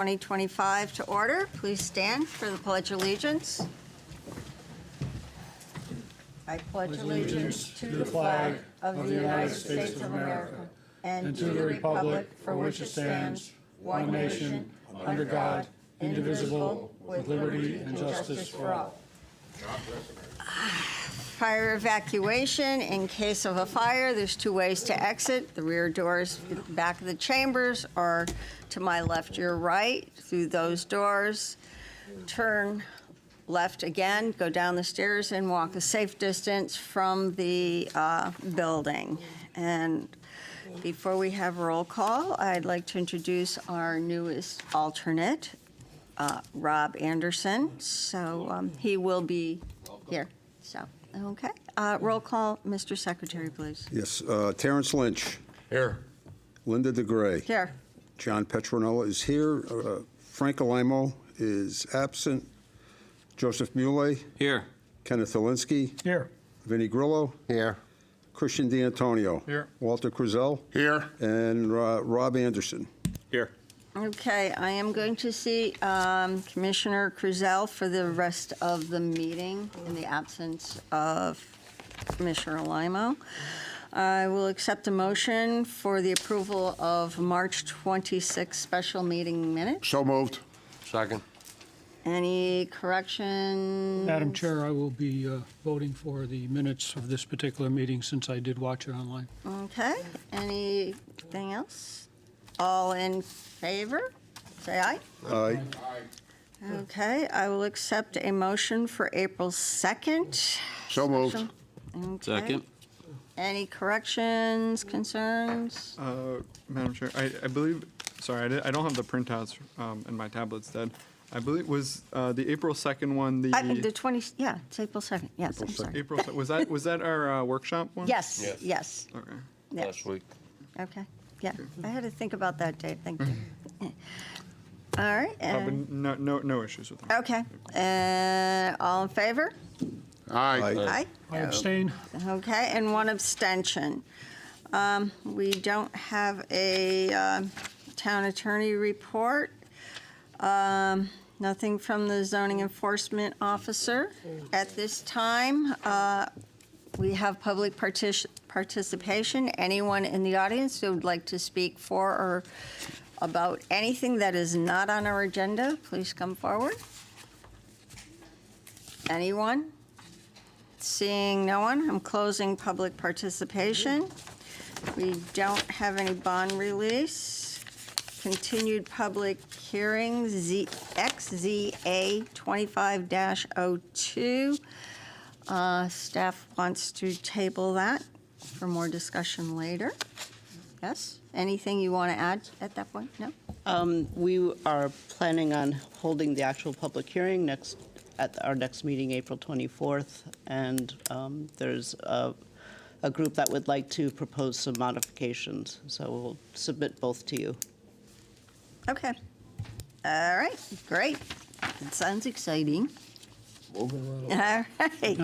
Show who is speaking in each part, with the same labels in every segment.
Speaker 1: 2025 to order. Please stand for the Pledge of Allegiance. I pledge allegiance to the flag of the United States of America and to the republic for which it stands, one nation, under God, indivisible, with liberty and justice for all. Fire evacuation. In case of a fire, there's two ways to exit. The rear doors at the back of the chambers are to my left, your right, through those doors. Turn left again, go down the stairs and walk a safe distance from the building. And before we have roll call, I'd like to introduce our newest alternate, Rob Anderson. So he will be here. So, okay. Roll call, Mr. Secretary, please.
Speaker 2: Yes, Terrence Lynch.
Speaker 3: Here.
Speaker 2: Linda DeGray.
Speaker 1: Here.
Speaker 2: John Petronella is here. Frank Alimo is absent. Joseph Muley.
Speaker 3: Here.
Speaker 2: Kenneth Alinsky.
Speaker 4: Here.
Speaker 2: Vinnie Grillo.
Speaker 3: Here.
Speaker 2: Christian D'Antonio.
Speaker 4: Here.
Speaker 2: Walter Crizel.
Speaker 3: Here.
Speaker 2: And Rob Anderson.
Speaker 3: Here.
Speaker 1: Okay, I am going to see Commissioner Crizel for the rest of the meeting in the absence of Commissioner Alimo. I will accept a motion for the approval of March 26 special meeting minutes.
Speaker 3: So moved. Second.
Speaker 1: Any corrections?
Speaker 4: Madam Chair, I will be voting for the minutes of this particular meeting since I did watch it online.
Speaker 1: Okay, anything else? All in favor? Say aye.
Speaker 2: Aye.
Speaker 1: Okay, I will accept a motion for April 2nd.
Speaker 3: So moved.
Speaker 1: Okay.
Speaker 3: Second.
Speaker 1: Any corrections, concerns?
Speaker 5: Madam Chair, I believe, sorry, I don't have the printouts in my tablets dead. I believe was the April 2nd one,
Speaker 1: The 20, yeah, it's April 2nd, yes, I'm sorry.
Speaker 5: April, was that our workshop one?
Speaker 1: Yes,
Speaker 3: Yes.
Speaker 1: yes,
Speaker 5: Okay.
Speaker 1: yes.
Speaker 3: Last week.
Speaker 1: Okay, yeah, I had to think about that date, thank you. All right,
Speaker 5: But no issues with that.
Speaker 1: okay, all in favor?
Speaker 3: Aye.
Speaker 1: Aye.
Speaker 4: I abstain.
Speaker 1: Okay, and one abstention. We don't have a town attorney report. Nothing from the zoning enforcement officer. At this time, we have public participation. Anyone in the audience who would like to speak for or about anything that is not on our agenda, please come forward. Anyone? Seeing no one, I'm closing public participation. We don't have any bond release. Continued public hearing, XZA 25-02. Staff wants to table that for more discussion later. Yes? Anything you want to add at that point? No?
Speaker 6: We are planning on holding the actual public hearing at our next meeting, April 24th, and there's a group that would like to propose some modifications, so we'll submit both to you.
Speaker 1: Okay. All right, great. It sounds exciting.
Speaker 3: Moving right
Speaker 1: All right.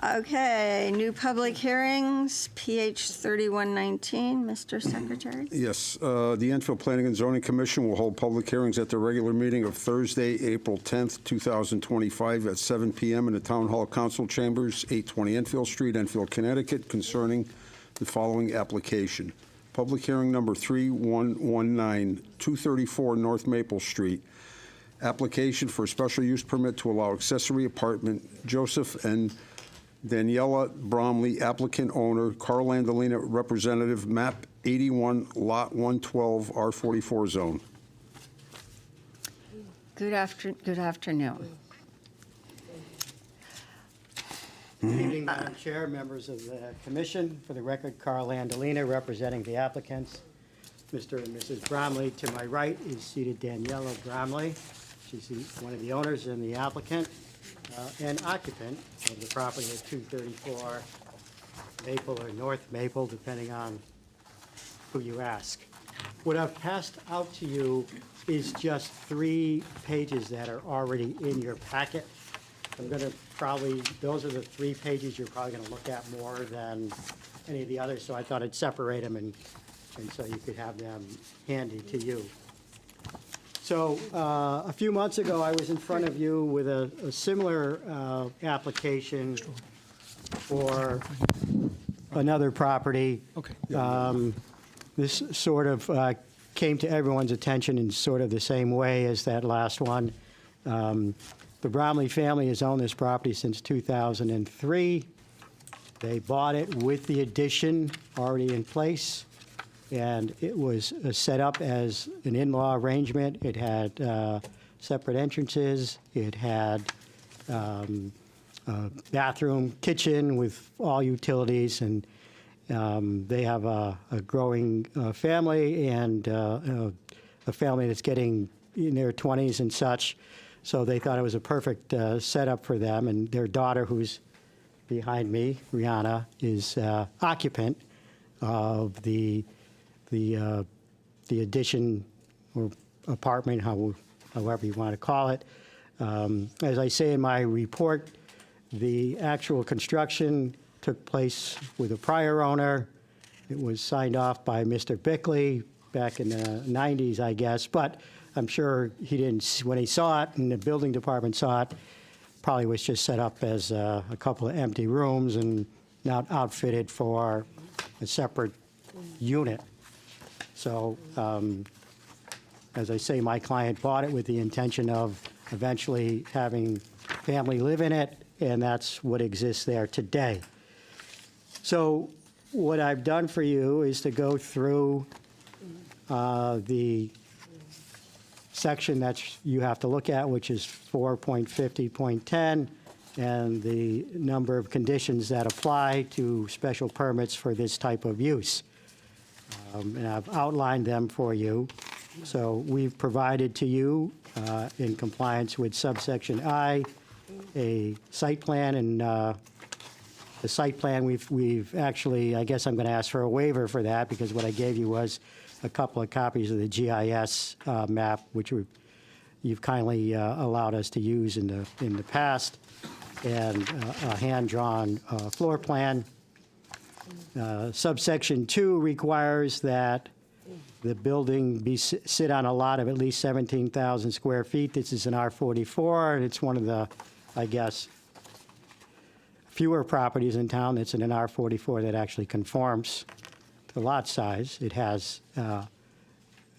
Speaker 1: Okay, new public hearings, PH 3119, Mr. Secretary.
Speaker 2: Yes, the Enfield Planning and Zoning Commission will hold public hearings at their regular meeting of Thursday, April 10th, 2025 at 7 p.m. in the Town Hall Council Chambers, 820 Enfield Street, Enfield, Connecticut, concerning the following application. Public hearing number 3119, 234 North Maple Street. Application for a special use permit to allow accessory apartment, Joseph and Daniela Bromley, applicant owner, Carl Landolina, representative, map 81, lot 112, R44 zone.
Speaker 1: Good afternoon.
Speaker 7: Good evening, Madam Chair, members of the commission. For the record, Carl Landolina, representing the applicants. Mr. and Mrs. Bromley. To my right is seated Daniela Bromley. She's one of the owners and the applicant and occupant of the property at 234 Maple or North Maple, depending on who you ask. What I've passed out to you is just 3 pages that are already in your packet. I'm going to those are the 3 pages you're probably going to look at more than any of the others, so I thought I'd separate them and and so you could have them handy to you. So a few months ago, I was in front of you with a similar application for another property.
Speaker 4: Okay.
Speaker 7: This sort of came to everyone's attention in sort of the same way as that last one. The Bromley family has owned this property since 2003. They bought it with the addition already in place, and it was set up as an in-law arrangement. It had separate entrances. It had a bathroom, kitchen with all utilities, and they have a growing family and a family that's getting in their 20s and such. So they thought it was a perfect setup for them. And their daughter, who's behind me, Rihanna, is occupant of the addition or apartment, however you want to call it. As I say in my report, the actual construction took place with a prior owner. It was signed off by Mr. Bickley back in the 90s, I guess, but I'm sure he didn't, when he saw it and the building department saw it, probably was just set up as a couple of empty rooms and not outfitted for a separate unit. So, as I say, my client bought it with the intention of eventually having family live in it, and that's what exists there today. So what I've done for you is to go through the section that you have to look at, which is 4.50.10, and the number of conditions that apply to special permits for this type of use. And I've outlined them for you. So we've provided to you, in compliance with subsection I, a site plan, and the site plan, we've actually, I guess I'm going to ask for a waiver for that, because what I gave you was a couple of copies of the GIS map, which you've kindly allowed us to use in the past, and a hand-drawn floor plan. Subsection 2 requires that the building sit on a lot of at least 17,000 square feet. This is an R44, and it's one of the, I guess, fewer properties in town that's in an R44 that actually conforms to lot size. It has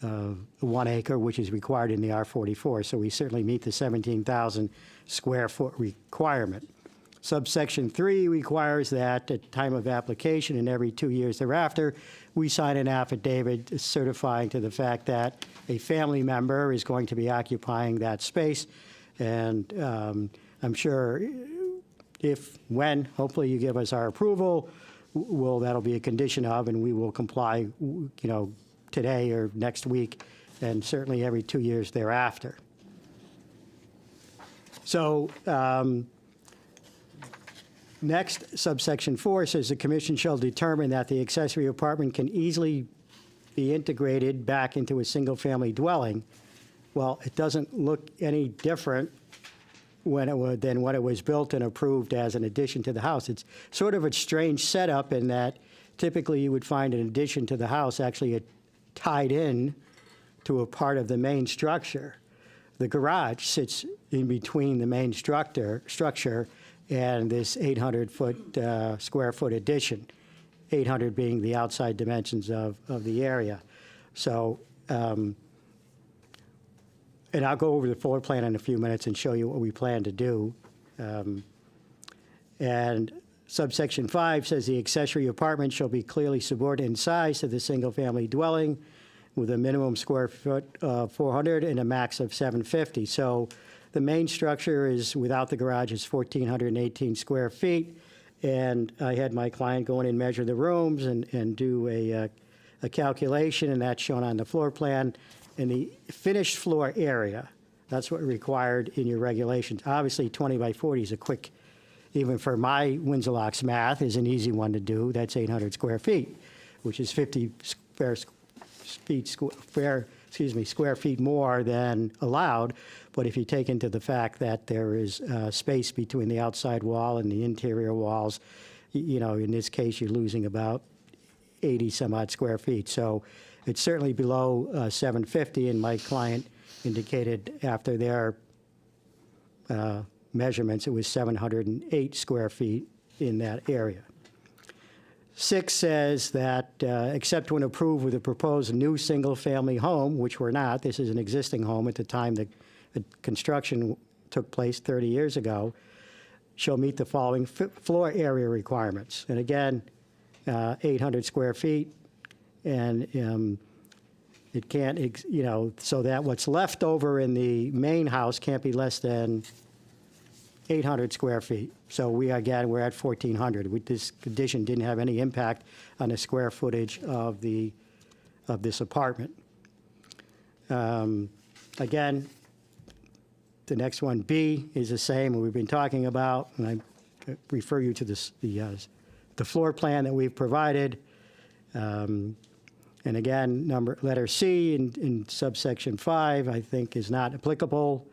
Speaker 7: 1 acre, which is required in the R44, so we certainly meet the 17,000 square foot requirement. Subsection 3 requires that at the time of application and every 2 years thereafter, we sign an affidavit certifying to the fact that a family member is going to be occupying that space. And I'm sure when, hopefully you give us our approval, that'll be a condition of, and we will comply, today or next week, and certainly every 2 years thereafter. So, next, subsection 4 says the commission shall determine that the accessory apartment can easily be integrated back into a single-family dwelling. Well, it doesn't look any different than when it was built and approved as an addition to the house. It's sort of a strange setup in that typically you would find an addition to the house actually tied in to a part of the main structure. The garage sits in between the main structure and this 800 square foot addition, 800 being the outside dimensions of the area. So, and I'll go over the floor plan in a few minutes and show you what we plan to do. And subsection 5 says the accessory apartment shall be clearly subordinate in size to the single-family dwelling with a minimum square foot of 400 and a max of 750. So the main structure is, without the garage, is 1,418 square feet. And I had my client go in and measure the rooms and do a calculation, and that's shown on the floor plan. And the finished floor area, that's what required in your regulations. Obviously, 20 by 40 is a quick, even for my Windsor Locks math, is an easy one to do. That's 800 square feet, which is 50 square feet more than allowed. But if you take into the fact that there is space between the outside wall and the interior walls, in this case, you're losing about 80 some odd square feet. So it's certainly below 750, and my client indicated after their measurements, it was 708 square feet in that area. 6 says that, except when approved with a proposed new single-family home, which we're not, this is an existing home at the time the construction took place 30 years ago, shall meet the following floor area requirements. And again, 800 square feet, and it can't, so that what's left over in the main house can't be less than 800 square feet. So we're at 1,400. This condition didn't have any impact on the square footage of this apartment. Again, the next one, B, is the same, we've been talking about, and I refer you to the floor plan that we've provided. And again, letter C in subsection 5, I think, is not applicable.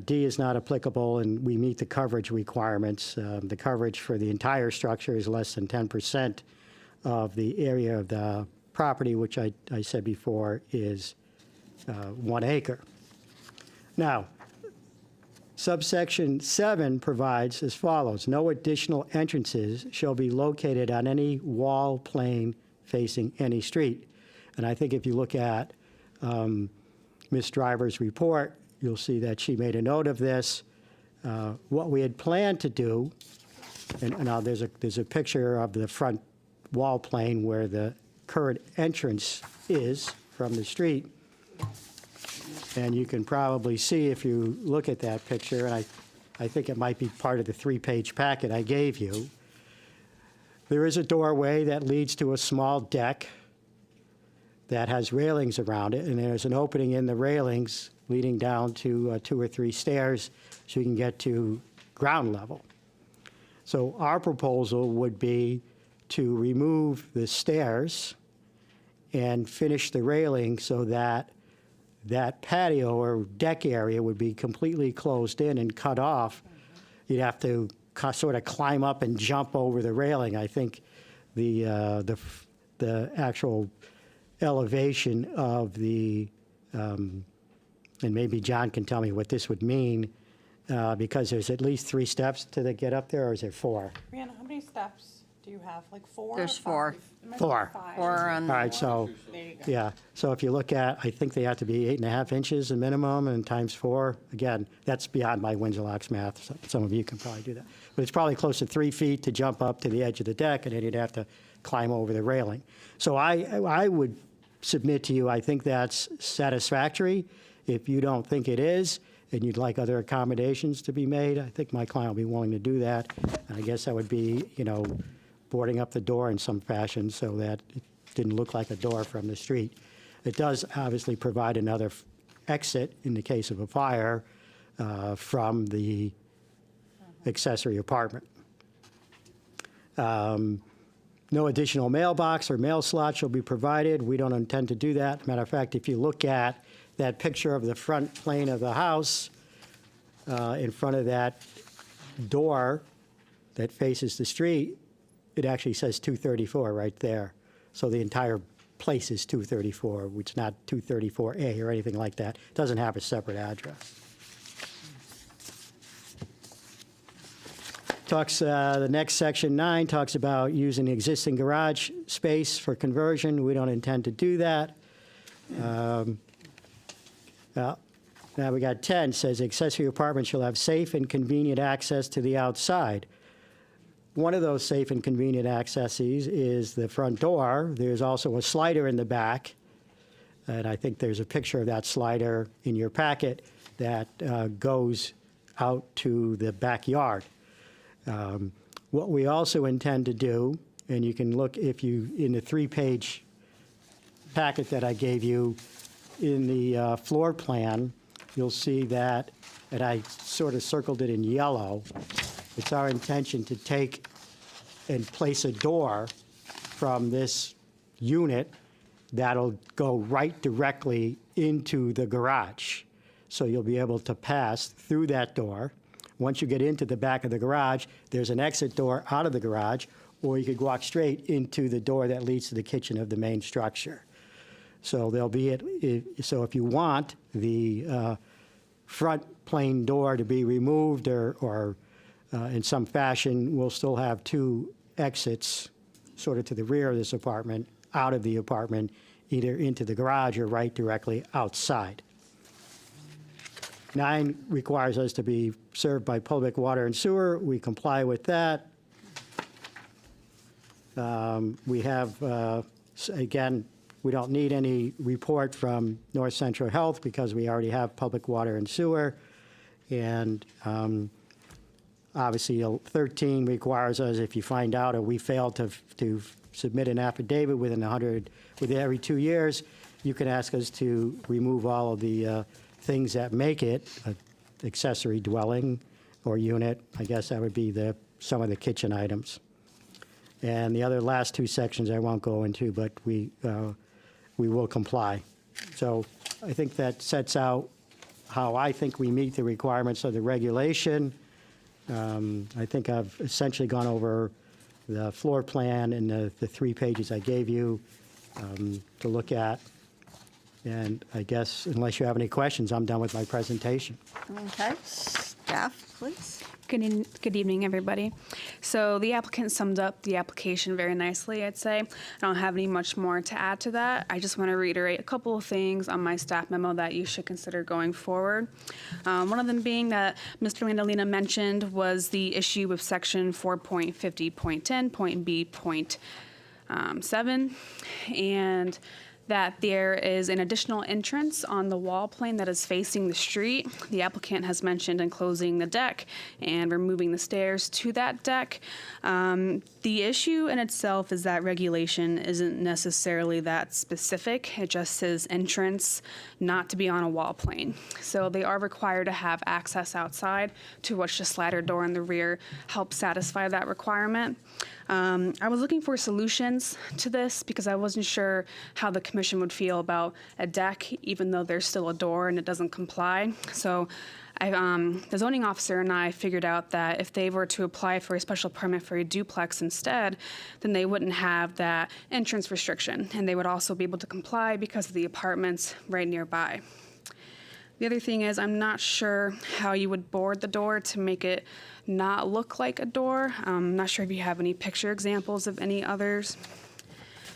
Speaker 7: D is not applicable, and we meet the coverage requirements. The coverage for the entire structure is less than 10% of the area of the property, which I said before is 1 acre. Now, subsection 7 provides as follows: no additional entrances shall be located on any wall plane facing any street. And I think if you look at Ms. Driver's report, you'll see that she made a note of this. What we had planned to do, and now there's a picture of the front wall plane where the current entrance is from the street. And you can probably see if you look at that picture, and I think it might be part of the 3-page packet I gave you. There is a doorway that leads to a small deck that has railings around it, and there's an opening in the railings leading down to 2 or 3 stairs so you can get to ground level. So our proposal would be to remove the stairs and finish the railing so that that patio or deck area would be completely closed in and cut off. You'd have to sort of climb up and jump over the railing. I think the actual elevation of the, and maybe John can tell me what this would mean, because there's at least 3 steps to get up there, or is there 4?
Speaker 8: Brianna, how many steps do you have? Like 4?
Speaker 1: There's
Speaker 8: or
Speaker 1: 4.
Speaker 8: 5? It might be
Speaker 6: 4.
Speaker 8: 5.
Speaker 1: Or on
Speaker 7: All right, so,
Speaker 8: There you go.
Speaker 7: yeah, so if you look at, I think they have to be 8.5 inches a minimum, and times 4, again, that's beyond my Windsor-Locks math, so some of you can probably do that. But it's probably close to 3 feet to jump up to the edge of the deck, and then you'd have to climb over the railing. So I would submit to you, I think that's satisfactory. If you don't think it is, and you'd like other accommodations to be made, I think my client will be willing to do that. And I guess that would be, boarding up the door in some fashion so that it didn't look like a door from the street. It does obviously provide another exit in the case of a fire from the accessory apartment. No additional mailbox or mail slot shall be provided. We don't intend to do that. Matter of fact, if you look at that picture of the front plane of the house, in front of that door that faces the street, it actually says 234 right there. So the entire place is 234, which is not 234A or anything like that. It doesn't have a separate address. The next section 9 talks about using the existing garage space for conversion. We don't intend to do that. Now we got 10, says accessory apartment shall have safe and convenient access to the outside. One of those safe and convenient accesses is the front door. There's also a slider in the back, and I think there's a picture of that slider in your packet that goes out to the backyard. What we also intend to do, and you can look in the 3-page packet that I gave you, in the floor plan, you'll see that, and I sort of circled it in yellow, it's our intention to take and place a door from this unit that'll go right directly into the garage. So you'll be able to pass through that door. Once you get into the back of the garage, there's an exit door out of the garage, or you could walk straight into the door that leads to the kitchen of the main structure. So there'll be, so if you want the front plain door to be removed or in some fashion, we'll still have two exits sort of to the rear of this apartment, out of the apartment, either into the garage or right directly outside. 9 requires us to be served by public water and sewer. We comply with that. We have, again, we don't need any report from North Central Health because we already have public water and sewer. And obviously, 13 requires us, if you find out or we fail to submit an affidavit within every 2 years, you can ask us to remove all of the things that make it an accessory dwelling or unit. I guess that would be some of the kitchen items. And the other last 2 sections I won't go into, but we will comply. So I think that sets out how I think we meet the requirements of the regulation. I think I've essentially gone over the floor plan and the 3 pages I gave you to look at. And I guess unless you have any questions, I'm done with my presentation.
Speaker 1: Okay, staff, please.
Speaker 9: Good evening, everybody. So the applicant summed up the application very nicely, I'd say. I don't have any much more to add to that. I just want to reiterate a couple of things on my staff memo that you should consider going forward. One of them being that Mr. Landolina mentioned was the issue with section 4.50.10, point B, point 7, and that there is an additional entrance on the wall plane that is facing the street. The applicant has mentioned enclosing the deck and removing the stairs to that deck. The issue in itself is that regulation isn't necessarily that specific. It just says entrance, not to be on a wall plane. So they are required to have access outside, to which the slider door in the rear helps satisfy that requirement. I was looking for solutions to this because I wasn't sure how the commission would feel about a deck, even though there's still a door and it doesn't comply. So the zoning officer and I figured out that if they were to apply for a special permit for a duplex instead, then they wouldn't have that entrance restriction, and they would also be able to comply because of the apartments right nearby. The other thing is, I'm not sure how you would board the door to make it not look like a door. I'm not sure if you have any picture examples of any others.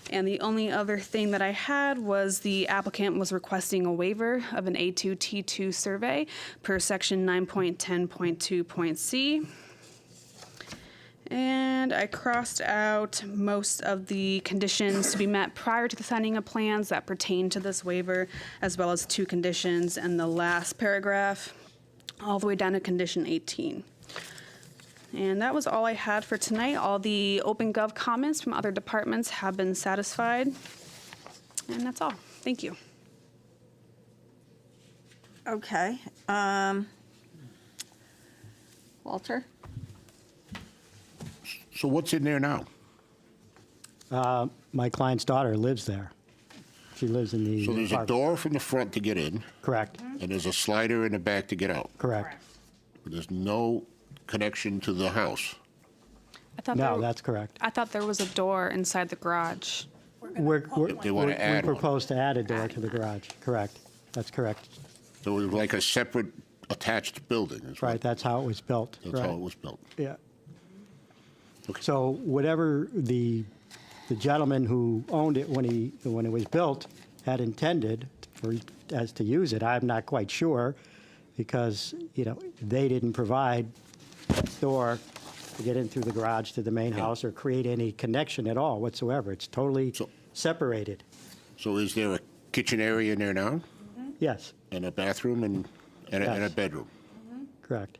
Speaker 9: And the only other thing that I had was the applicant was requesting a waiver of an A2T2 survey per section 9.10.2.c. And I crossed out most of the conditions to be met prior to the signing of plans that pertain to this waiver, as well as 2 conditions in the last paragraph, all the way down to condition 18. And that was all I had for tonight. All the OpenGov comments from other departments have been satisfied. And that's all. Thank you.
Speaker 1: Okay. Walter?
Speaker 3: So what's in there now?
Speaker 7: My client's daughter lives there. She lives in the
Speaker 3: So there's a
Speaker 7: apartment.
Speaker 3: door from the front to get in,
Speaker 7: Correct,
Speaker 3: and there's a slider in the back to get out.
Speaker 7: correct.
Speaker 3: But there's no connection to the house.
Speaker 9: I thought
Speaker 7: No, that's correct.
Speaker 9: I thought there was a door inside the garage.
Speaker 7: We
Speaker 3: They wanna add one.
Speaker 7: propose to add a door to the garage, correct. That's correct.
Speaker 3: So it was like a separate attached building. is what-
Speaker 7: Right, that's how it was built.
Speaker 3: That's how
Speaker 7: right.
Speaker 3: it was built.
Speaker 7: Yeah.
Speaker 3: Okay.
Speaker 7: So whatever the gentleman who owned it when it was built had intended as to use it, I'm not quite sure, because, they didn't provide a door to get in through the garage to the main house or create any connection at all whatsoever. It's totally
Speaker 3: So-
Speaker 7: separated.
Speaker 3: So is there a kitchen area in there now?
Speaker 7: Yes,
Speaker 3: And a bathroom and a
Speaker 7: Yes.
Speaker 3: bedroom?
Speaker 7: correct.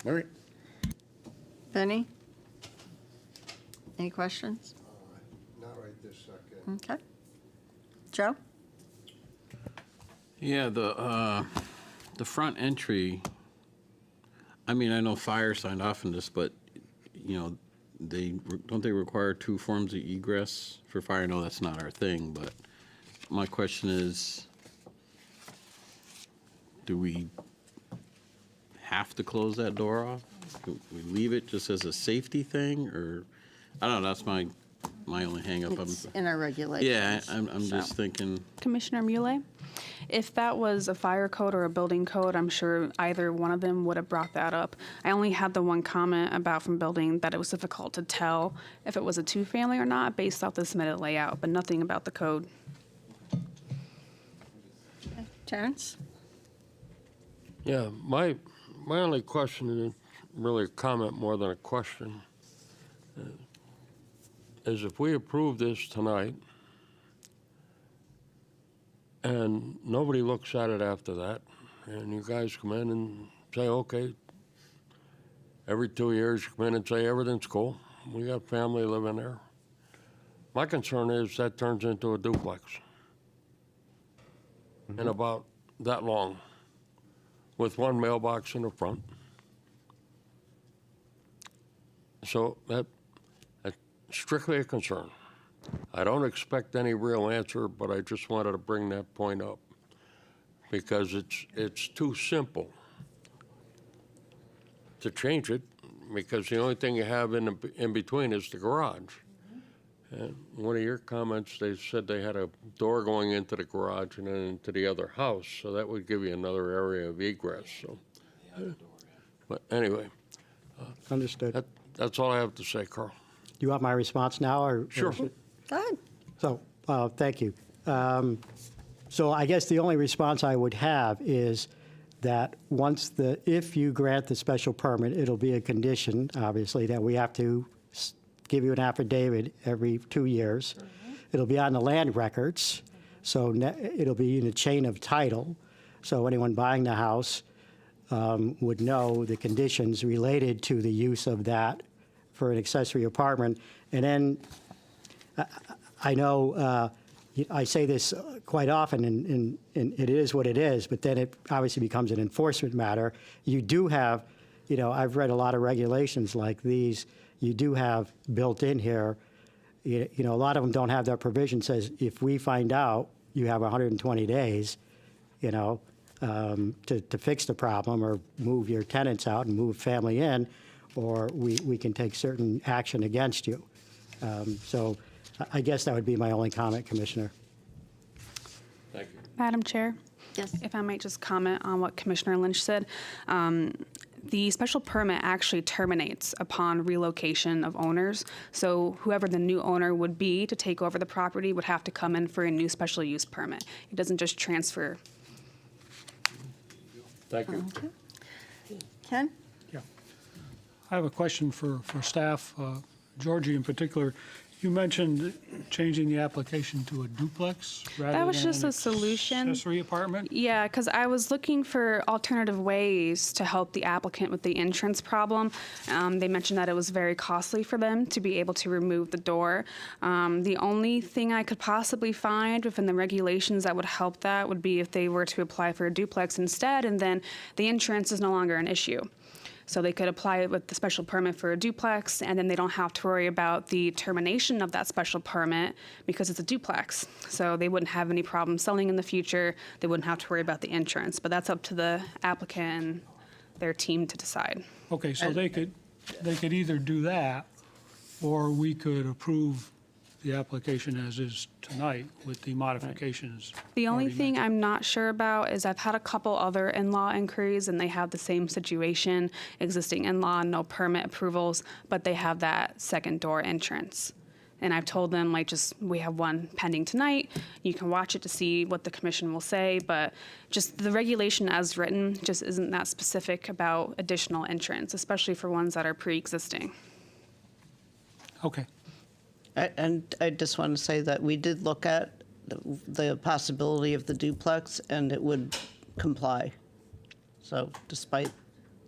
Speaker 3: All right.
Speaker 1: Benny? Any questions?
Speaker 2: Not right this second.
Speaker 1: Okay. Joe?
Speaker 10: Yeah, the front entry, I mean, I know fire signed off on this, but, don't they require 2 forms of egress for fire? I know that's not our thing, but my question is, do we have to close that door off? Do we leave it just as a safety thing, or, I don't know, that's my only hangup.
Speaker 1: It's in our regulations.
Speaker 10: Yeah, I'm
Speaker 1: so.
Speaker 10: just thinking,
Speaker 9: Commissioner Muley, if that was a fire code or a building code, I'm sure either one of them would have brought that up. I only had the one comment about from building that it was difficult to tell if it was a two-family or not based off the submitted layout, but nothing about the code.
Speaker 1: Terrence?
Speaker 11: Yeah, my only question is really a comment more than a question. Is if we approve this tonight and nobody looks at it after that, and you guys come in and say, okay, every 2 years you come in and say everything's cool, we got family living there. My concern is that turns into a duplex in about that long, with one mailbox in the front. So that's strictly a concern. I don't expect any real answer, but I just wanted to bring that point up because it's too simple to change it, because the only thing you have in between is the garage. And one of your comments, they said they had a door going into the garage and then into the other house, so that would give you another area of egress. So, but anyway,
Speaker 7: Understood.
Speaker 11: that's all I have to say, Carl.
Speaker 7: Do you want my response now, or?
Speaker 11: Sure.
Speaker 1: Go ahead.
Speaker 7: So, thank you. So I guess the only response I would have is that if you grant the special permit, it'll be a condition, obviously, that we have to give you an affidavit every 2 years. It'll be on the land records, so it'll be in a chain of title. So anyone buying the house would know the conditions related to the use of that for an accessory apartment. And then I know I say this quite often, and it is what it is, but then it obviously becomes an enforcement matter. You do have, I've read a lot of regulations like these. You do have built in here, a lot of them don't have that provision, says if we find out you have 120 days, to fix the problem or move your tenants out and move family in, or we can take certain action against you. So I guess that would be my only comment, Commissioner.
Speaker 11: Thank you.
Speaker 9: Madam Chair?
Speaker 1: Yes.
Speaker 9: If I might just comment on what Commissioner Lynch said. The special permit actually terminates upon relocation of owners. So whoever the new owner would be to take over the property would have to come in for a new special use permit. It doesn't just transfer.
Speaker 11: Thank you.
Speaker 1: Ken?
Speaker 4: Yeah. I have a question for staff, Georgie in particular. You mentioned changing the application to a duplex rather than
Speaker 9: That was just
Speaker 4: an
Speaker 9: a solution.
Speaker 4: accessory apartment?
Speaker 9: Yeah, because I was looking for alternative ways to help the applicant with the entrance problem. They mentioned that it was very costly for them to be able to remove the door. The only thing I could possibly find within the regulations that would help that would be if they were to apply for a duplex instead, and then the entrance is no longer an issue. So they could apply with the special permit for a duplex, and then they don't have to worry about the termination of that special permit because it's a duplex. So they wouldn't have any problem selling in the future. They wouldn't have to worry about the entrance. But that's up to the applicant and their team to decide.
Speaker 4: Okay, so they could either do that, or we could approve the application as is tonight with the modifications.
Speaker 9: The only
Speaker 4: already
Speaker 9: thing I'm not sure about is I've had a couple other in-law inquiries, and they have the same situation, existing in-law, no permit approvals, but they have that second door entrance. And I've told them, we have one pending tonight. You can watch it to see what the commission will say, but just the regulation as written just isn't that specific about additional entrance, especially for ones that are pre-existing.
Speaker 4: Okay.
Speaker 6: And I just want to say that we did look at the possibility of the duplex, and it would comply. So despite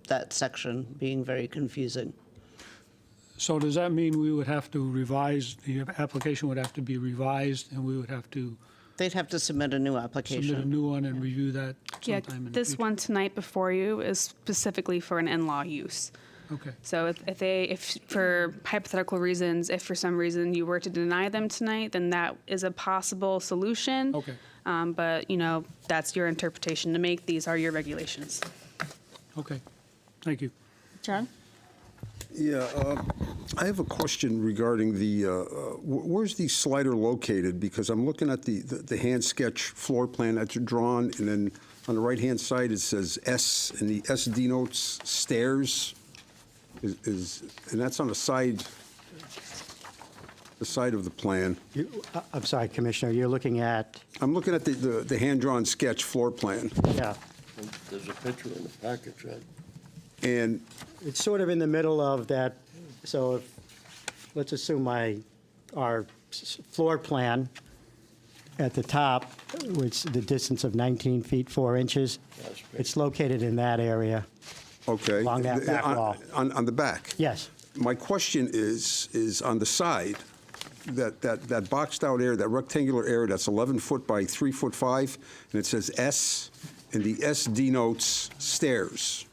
Speaker 6: that section being very confusing.
Speaker 4: So does that mean we would have to revise, the application would have to be revised, and we would have to
Speaker 6: They'd have to submit a new
Speaker 4: submit a
Speaker 6: application.
Speaker 4: new one and review that
Speaker 9: Yeah,
Speaker 4: sometime in the future?
Speaker 9: this one tonight before you is specifically for an in-law use.
Speaker 4: Okay.
Speaker 9: So if for hypothetical reasons, if for some reason you were to deny them tonight, then that is a possible solution.
Speaker 4: Okay.
Speaker 9: But, that's your interpretation to make. These are your regulations.
Speaker 4: Okay. Thank you.
Speaker 1: John?
Speaker 2: Yeah, I have a question regarding the, where's the slider located? Because I'm looking at the hand sketch floor plan that's drawn, and then on the right-hand side, it says S, and the S denotes stairs. And that's on the side of the plan.
Speaker 7: I'm sorry, Commissioner, you're looking at,
Speaker 2: I'm looking at the hand-drawn sketch floor plan,
Speaker 7: yeah,
Speaker 11: There's a picture in the package, Ed.
Speaker 2: and
Speaker 7: it's sort of in the middle of that, so if, let's assume our floor plan at the top, which the distance of 19 feet 4 inches, it's located in that area.
Speaker 2: okay.
Speaker 7: Along that back wall.
Speaker 2: On the back.
Speaker 7: Yes,
Speaker 2: My question is on the side, that boxed out area, that rectangular area that's 11 foot by 3 foot 5, and it says S, and the S denotes stairs.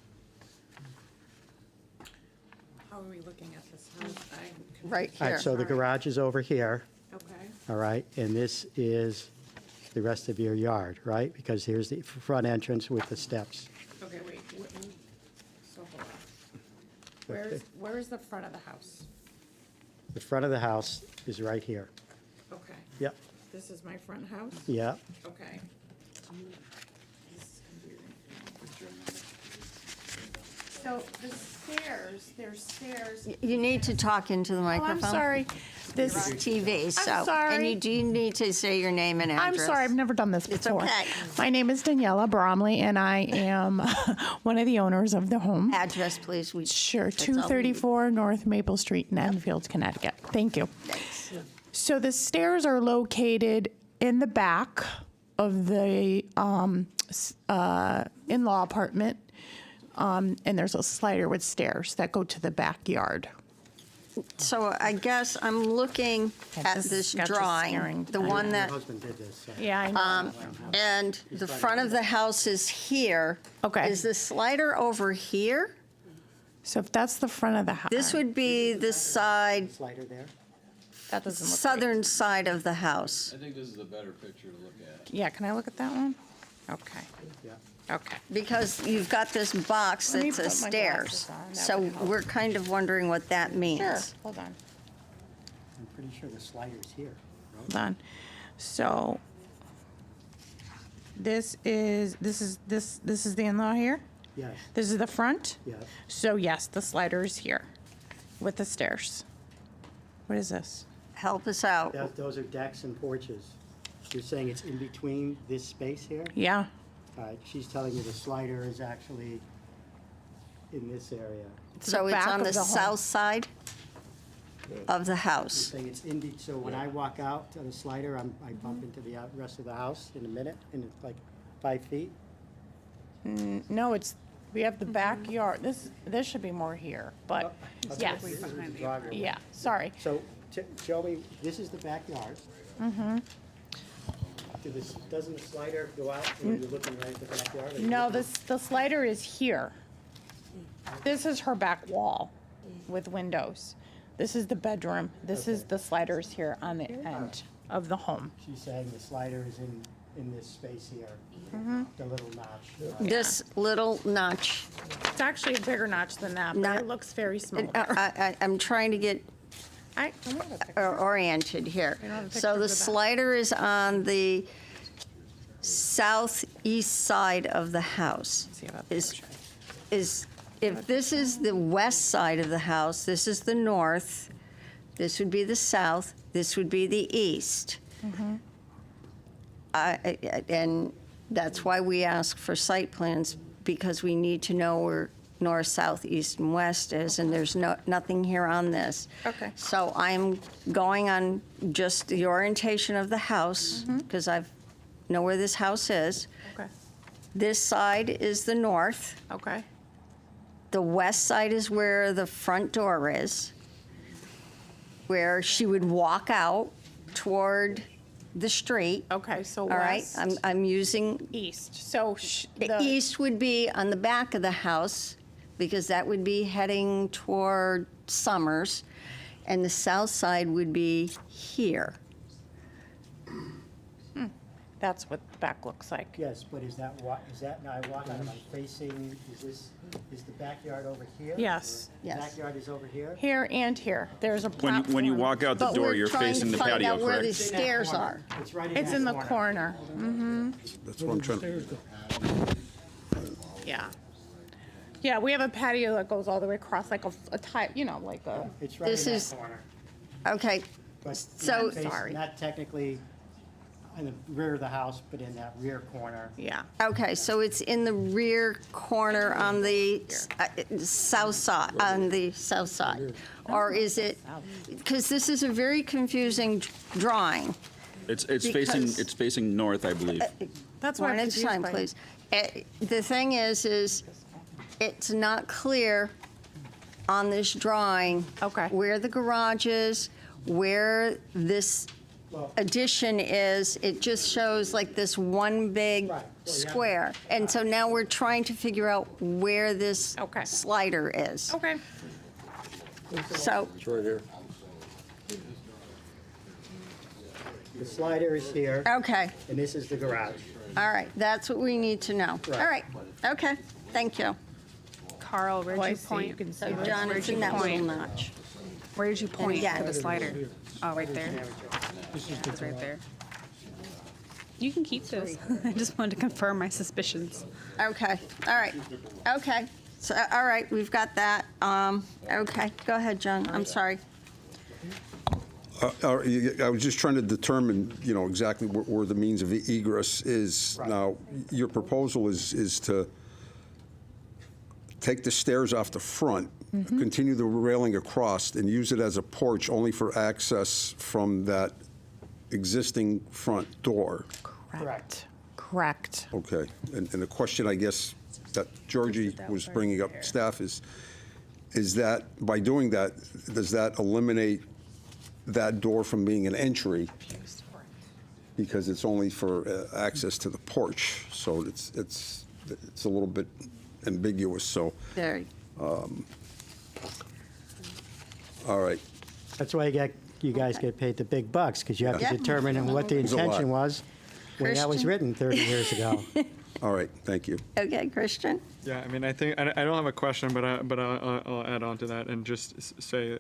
Speaker 8: How are we looking at this house?
Speaker 1: Right
Speaker 7: all
Speaker 1: here.
Speaker 7: right, so the garage is over here,
Speaker 8: Okay.
Speaker 7: all right, and this is the rest of your yard, right? Because here's the front entrance with the steps.
Speaker 8: Okay, wait. So hold on. Where is the front of the house?
Speaker 7: The front of the house is right here.
Speaker 8: Okay.
Speaker 7: Yep,
Speaker 8: This is my front house?
Speaker 7: yep.
Speaker 8: Okay. So the stairs, there's stairs.
Speaker 1: You need to talk into the
Speaker 8: Oh,
Speaker 1: microphone.
Speaker 8: I'm sorry.
Speaker 1: It's TV, so.
Speaker 8: sorry.
Speaker 1: And you do need to say your name and
Speaker 8: I'm
Speaker 1: address.
Speaker 8: sorry, I've never done this
Speaker 1: It's
Speaker 8: before.
Speaker 1: okay.
Speaker 8: My name is Daniela Bromley, and I am one of the owners of the home.
Speaker 1: Address, please.
Speaker 8: Sure,
Speaker 1: That's all we need.
Speaker 8: 234 North Maple Street in Enfield, Connecticut. Thank you.
Speaker 1: Thanks.
Speaker 8: So the stairs are located in the back of the in-law apartment, and there's a slider with stairs that go to the backyard.
Speaker 1: So I guess I'm looking at
Speaker 8: this
Speaker 1: this
Speaker 8: sketch is
Speaker 1: drawing,
Speaker 8: scaring
Speaker 1: the
Speaker 8: me.
Speaker 1: one
Speaker 7: My
Speaker 1: that,
Speaker 7: husband did this.
Speaker 8: Yeah, I know.
Speaker 1: and the front of the house is here.
Speaker 8: Okay.
Speaker 1: Is the slider over here?
Speaker 8: So if that's the front of the house,
Speaker 1: This would be the side,
Speaker 7: Slider there?
Speaker 8: that doesn't look
Speaker 1: southern side of the house.
Speaker 10: I think this is a better picture to look at.
Speaker 8: right. Yeah, can I look at that one? Okay.
Speaker 7: Yeah.
Speaker 8: Okay.
Speaker 1: Because you've got this box
Speaker 8: Let me
Speaker 1: that says
Speaker 8: put my
Speaker 1: stairs.
Speaker 8: glasses on. That
Speaker 1: So
Speaker 8: would help.
Speaker 1: we're kind of wondering what that means.
Speaker 8: Sure. Hold on.
Speaker 7: I'm pretty sure the slider's here.
Speaker 8: Hold on. So this is the in-law here.
Speaker 7: Yes,
Speaker 8: This is the front.
Speaker 7: yes.
Speaker 8: So yes, the slider is here with the stairs. What is this?
Speaker 1: Help us out.
Speaker 7: Those are decks and porches. You're saying it's in between this space here?
Speaker 8: Yeah.
Speaker 7: All right, she's telling you the slider is actually in this area.
Speaker 1: So it's
Speaker 8: back
Speaker 1: on
Speaker 8: of
Speaker 1: the
Speaker 8: the home.
Speaker 1: south side of the
Speaker 7: You're
Speaker 1: house.
Speaker 7: saying it's so when I walk out to the slider, I bump into the rest of the house in a minute, and it's like 5 feet?
Speaker 8: No, we have the backyard. This should be more here, but yes.
Speaker 7: This is the driveway.
Speaker 8: Yeah. Sorry.
Speaker 7: So, show me, this is the backyard. Mm-hmm. Doesn't the slider go out when you're looking right at the backyard? or you
Speaker 8: No,
Speaker 7: looking-
Speaker 8: the slider is here. This is her back wall with windows. This is the bedroom. This is the sliders here on the end of the home.
Speaker 7: She's saying the slider is in this space here,
Speaker 8: Mm-hmm.
Speaker 7: the little notch.
Speaker 1: This little notch.
Speaker 8: It's actually a bigger notch than that, but
Speaker 1: Not-
Speaker 8: it looks very small.
Speaker 1: I'm trying to get
Speaker 8: I don't have a picture.
Speaker 1: oriented here.
Speaker 8: don't have a
Speaker 1: So
Speaker 8: picture
Speaker 1: the
Speaker 8: of the back.
Speaker 1: slider is on the southeast side of the house.
Speaker 8: See about the
Speaker 1: Is,
Speaker 8: picture.
Speaker 1: if this is the west side of the house, this is the north, this would be the south, this would be the east.
Speaker 8: Mm-hmm.
Speaker 1: And that's why we ask for site plans, because we need to know where north, south, east, and west is, and there's nothing here on this.
Speaker 8: Okay.
Speaker 1: So I'm going on just the orientation of the house, because I know where this house is.
Speaker 8: Okay.
Speaker 1: This side is the north.
Speaker 8: Okay.
Speaker 1: The west side is where the front door is, where she would walk out toward the street.
Speaker 8: Okay. So
Speaker 1: All right,
Speaker 8: west,
Speaker 1: I'm using,
Speaker 8: east. So
Speaker 1: the east would be on the back of the house, because that would be heading toward Summers, and the south side would be here.
Speaker 8: That's what the back looks like.
Speaker 7: Yes, but is that now I walk out, am I facing, is the backyard over here?
Speaker 8: Yes.
Speaker 7: Or
Speaker 1: Yes.
Speaker 7: Backyard is over here?
Speaker 8: Here and here. There's a platform.
Speaker 12: When you walk out the
Speaker 1: But
Speaker 12: door,
Speaker 1: we're
Speaker 12: you're
Speaker 1: trying
Speaker 12: facing
Speaker 1: to
Speaker 12: the
Speaker 1: find
Speaker 12: patio,
Speaker 1: out where the
Speaker 12: correct?
Speaker 7: In that
Speaker 1: stairs
Speaker 7: corner.
Speaker 1: are.
Speaker 7: It's right in
Speaker 8: It's
Speaker 7: that
Speaker 8: in the
Speaker 7: corner.
Speaker 8: corner.
Speaker 2: That's what I'm trying to...
Speaker 4: Stairs go.
Speaker 8: Yeah. Yeah, we have a patio that goes all the way across, like a type, like a,
Speaker 7: It's right
Speaker 1: This
Speaker 7: in
Speaker 1: is-
Speaker 7: that corner.
Speaker 1: Okay,
Speaker 7: But
Speaker 1: so-
Speaker 7: not facing-
Speaker 8: Sorry.
Speaker 7: Not technically in the rear of the house, but in that rear corner.
Speaker 8: yeah.
Speaker 1: okay, so it's in the rear corner on the south side, Or is it, because this is a very confusing drawing.
Speaker 12: It's
Speaker 1: Because-
Speaker 12: facing north, I believe.
Speaker 8: That's what
Speaker 1: One
Speaker 8: I'm
Speaker 1: at a
Speaker 8: confused
Speaker 1: time,
Speaker 8: by.
Speaker 1: please. The thing is it's not clear on this drawing.
Speaker 8: Okay.
Speaker 1: Where the garage is, where this addition is. It just shows like this one big
Speaker 7: Right. Well, you have-
Speaker 1: square. And so now we're trying to figure out where this
Speaker 8: Okay.
Speaker 1: slider is.
Speaker 8: Okay.
Speaker 1: So,
Speaker 11: It's right here.
Speaker 7: The slider is here,
Speaker 1: okay,
Speaker 7: and this is the garage.
Speaker 1: all right, that's what we need to know.
Speaker 7: Right.
Speaker 1: All right, okay, thank you.
Speaker 9: Carl,
Speaker 8: Oh,
Speaker 9: where'd
Speaker 8: I
Speaker 9: you
Speaker 8: see.
Speaker 9: point?
Speaker 8: You can see
Speaker 1: So
Speaker 8: it.
Speaker 1: John, it's in that little notch.
Speaker 9: Where did you point
Speaker 1: again-
Speaker 9: for the slider? Oh, right there. It's right there. You can keep this. I just wanted to confirm my suspicions.
Speaker 1: Okay, all right, okay. So, all right, we've got that. Okay, go ahead, John, I'm sorry.
Speaker 2: I was just trying to determine, exactly where the means of egress is.
Speaker 7: Right.
Speaker 2: Now, your proposal is to take the stairs off the front, continue the railing across, and use it as a porch only for access from that existing front door.
Speaker 7: Correct.
Speaker 8: Correct.
Speaker 2: Okay. And the question, I guess, that Georgie was bringing up, staff, is that, by doing that, does that eliminate that door from being an entry? Because it's only for access to the porch, so it's a little bit ambiguous, so,
Speaker 1: There,
Speaker 2: all right.
Speaker 7: That's why you guys get paid the big bucks, because you have to
Speaker 1: Yeah.
Speaker 7: determine what the
Speaker 2: It's a lot.
Speaker 7: intention was when that was
Speaker 1: Christian?
Speaker 7: written 30 years ago.
Speaker 2: All right, thank you.
Speaker 1: okay, Christian?
Speaker 5: Yeah, I mean, I think I don't have a question, but I'll add on to that and just say,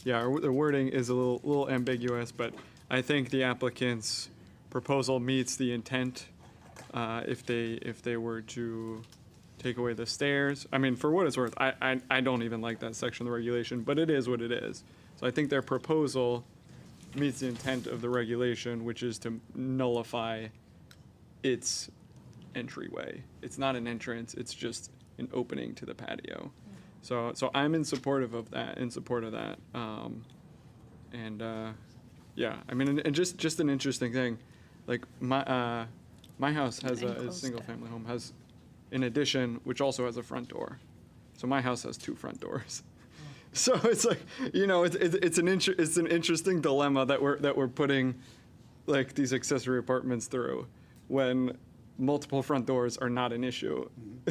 Speaker 5: the wording is a little ambiguous, but I think the applicant's proposal meets the intent if they were to take away the stairs. I mean, for what it's worth, I don't even like that section of the regulation, but it is what it is. So I think their proposal meets the intent of the regulation, which is to nullify its entryway. It's not an entrance, it's just an opening to the patio. So I'm in support of that. Yeah, I mean, and just an interesting thing, like my house has a single family home, has an addition which also has a front door. So my house has two front doors. So it's like, it's an interesting dilemma that we're putting like these accessory apartments through when multiple front doors are not an issue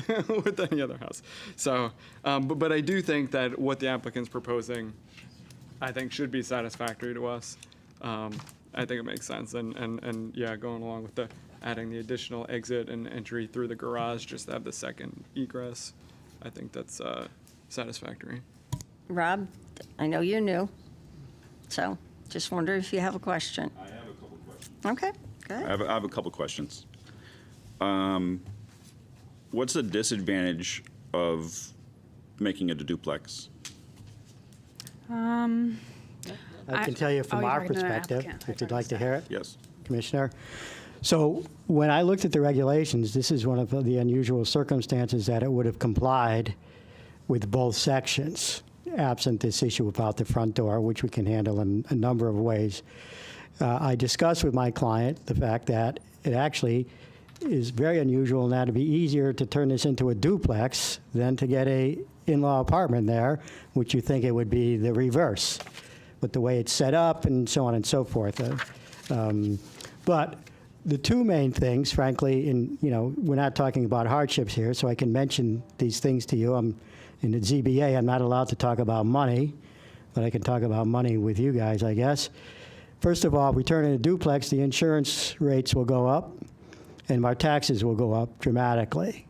Speaker 5: with any other house. So, but I do think that what the applicant's proposing, I think, should be satisfactory to us. I think it makes sense, and yeah, going along with adding the additional exit and entry through the garage, just to have the second egress, I think that's satisfactory.
Speaker 1: Rob, I know you're new, so just wonder if you have a question.
Speaker 12: I have a couple questions.
Speaker 1: Okay, go ahead.
Speaker 12: I have a couple questions. What's the disadvantage of making it a duplex?
Speaker 7: I can tell you from
Speaker 9: you're
Speaker 7: our
Speaker 9: talking to the
Speaker 7: perspective,
Speaker 9: applicant. I
Speaker 7: if you'd
Speaker 9: thought
Speaker 7: like to hear it.
Speaker 12: Yes.
Speaker 7: Commissioner. So when I looked at the regulations, this is one of the unusual circumstances that it would have complied with both sections, absent this issue about the front door, which we can handle in a number of ways. I discussed with my client the fact that it actually is very unusual, and that it'd be easier to turn this into a duplex than to get a in-law apartment there, which you think it would be the reverse, with the way it's set up and so on and so forth. But the two main things, frankly, we're not talking about hardships here, so I can mention these things to you. I'm in the ZBA, I'm not allowed to talk about money, but I can talk about money with you guys, I guess. First of all, if we turn it into duplex, the insurance rates will go up, and our taxes will go up dramatically.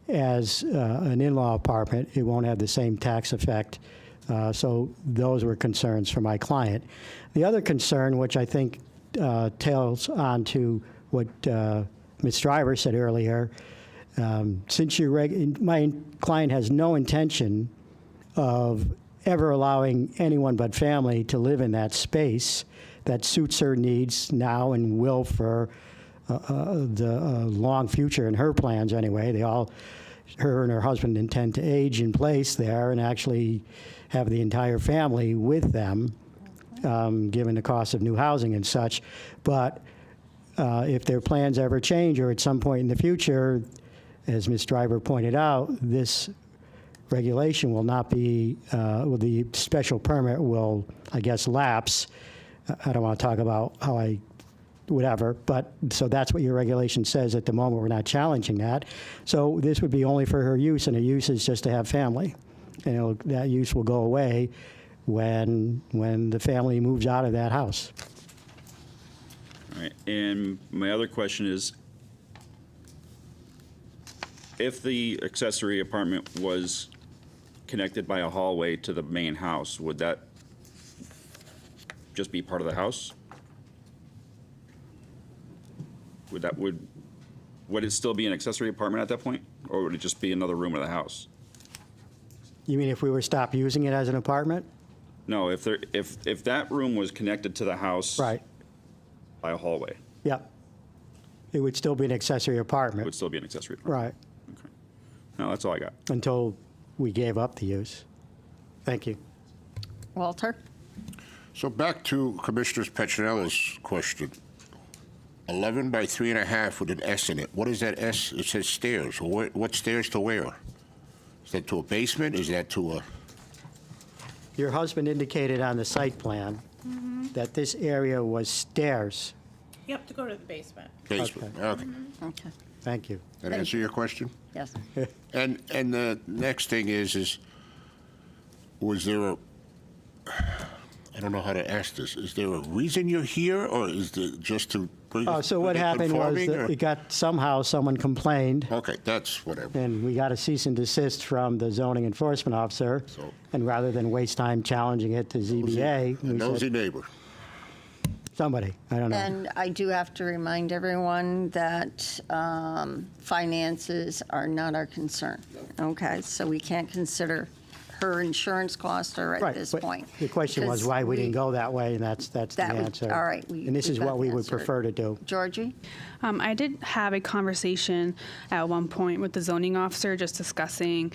Speaker 7: As an in-law apartment, it won't have the same tax effect. So those were concerns for my client. The other concern, which I think tails on to what Ms. Driver said earlier, since my client has no intention of ever allowing anyone but family to live in that space that suits her needs now and will for the long future in her plans anyway. Her and her husband intend to age in place there and actually have the entire family with them, given the cost of new housing and such. But if their plans ever change or at some point in the future, as Ms. Driver pointed out, this regulation will not be, the special permit will, I guess, lapse. I don't want to talk about how whatever, but so that's what your regulation says at the moment. We're not challenging that. So this would be only for her use, and her use is just to have family. And that use will go away when the family moves out of that house.
Speaker 12: All right, and my other question is, if the accessory apartment was connected by a hallway to the main house, would that just be part of the house? Would it still be an accessory apartment at that point, or would it just be another room of the house?
Speaker 7: You mean if we were to stop using it as an apartment?
Speaker 12: No, if that room was connected to the house
Speaker 7: Right.
Speaker 12: by a hallway,
Speaker 7: Yep. It would still be an accessory
Speaker 12: it
Speaker 7: apartment.
Speaker 12: would still be an accessory apartment.
Speaker 7: Right.
Speaker 12: Okay. No, that's all I got.
Speaker 7: Until we gave up the use. Thank you.
Speaker 1: Walter?
Speaker 3: So back to Commissioner Petronella's question. 11 by 3.5 with an S in it. What is that S? It says stairs. What stairs to where? Is that to a basement? Is that to a...
Speaker 7: Your husband indicated on the site plan that this area was stairs.
Speaker 8: You have to go to the basement.
Speaker 3: basement? Okay.
Speaker 1: Okay,
Speaker 7: Thank you.
Speaker 3: That answer your question?
Speaker 1: yes.
Speaker 3: And the next thing is was there a, I don't know how to ask this, is there a reason you're here, or is it just to bring
Speaker 7: So what happened was that it got, someone complained,
Speaker 3: Okay, that's whatever.
Speaker 7: and we got a cease and desist from the zoning enforcement officer.
Speaker 3: So-
Speaker 7: And rather than waste time challenging it to ZBA,
Speaker 3: A
Speaker 7: we
Speaker 3: nosy
Speaker 7: said,
Speaker 3: neighbor.
Speaker 7: somebody, I don't know.
Speaker 1: And I do have to remind everyone that finances are not our concern. Okay, so we can't consider her insurance cost or at
Speaker 7: Right,
Speaker 1: this
Speaker 7: but
Speaker 1: point.
Speaker 7: the question was
Speaker 1: Because
Speaker 7: why we didn't go that way, and that's the
Speaker 1: That would-
Speaker 7: answer.
Speaker 1: all right,
Speaker 7: And this
Speaker 1: we
Speaker 7: is
Speaker 1: got
Speaker 7: what we
Speaker 1: the
Speaker 7: would
Speaker 1: answer.
Speaker 7: prefer to do.
Speaker 1: Georgie?
Speaker 9: I did have a conversation at one point with the zoning officer just discussing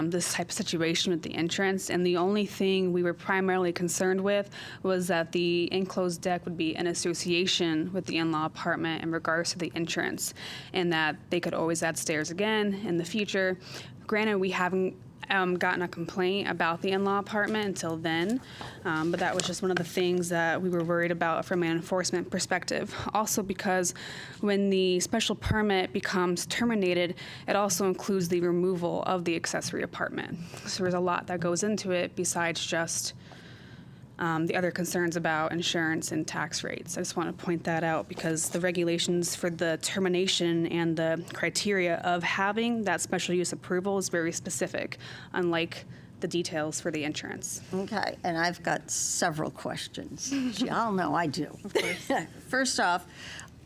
Speaker 9: this type of situation with the entrance. And the only thing we were primarily concerned with was that the enclosed deck would be in association with the in-law apartment in regards to the entrance, and that they could always add stairs again in the future. Granted, we haven't gotten a complaint about the in-law apartment until then, but that was just one of the things that we were worried about from an enforcement perspective. Also because when the special permit becomes terminated, it also includes the removal of the accessory apartment. So there's a lot that goes into it besides just the other concerns about insurance and tax rates. I just want to point that out because the regulations for the termination and the criteria of having that special use approval is very specific, unlike the details for the insurance.
Speaker 1: Okay, and I've got several questions. Y'all know I do. First off,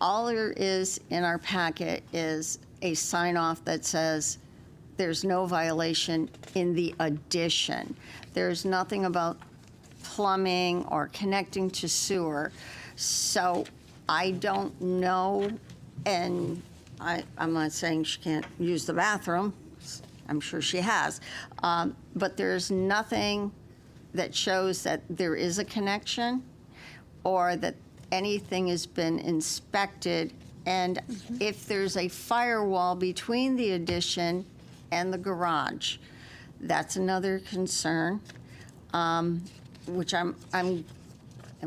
Speaker 1: all there is in our packet is a sign-off that says there's no violation in the addition. There's nothing about plumbing or connecting to sewer. So I don't know, and I'm not saying she can't use the bathroom. I'm sure she has. But there's nothing that shows that there is a connection or that anything has been inspected. And if there's a firewall between the addition and the garage, that's another concern, which I'm, and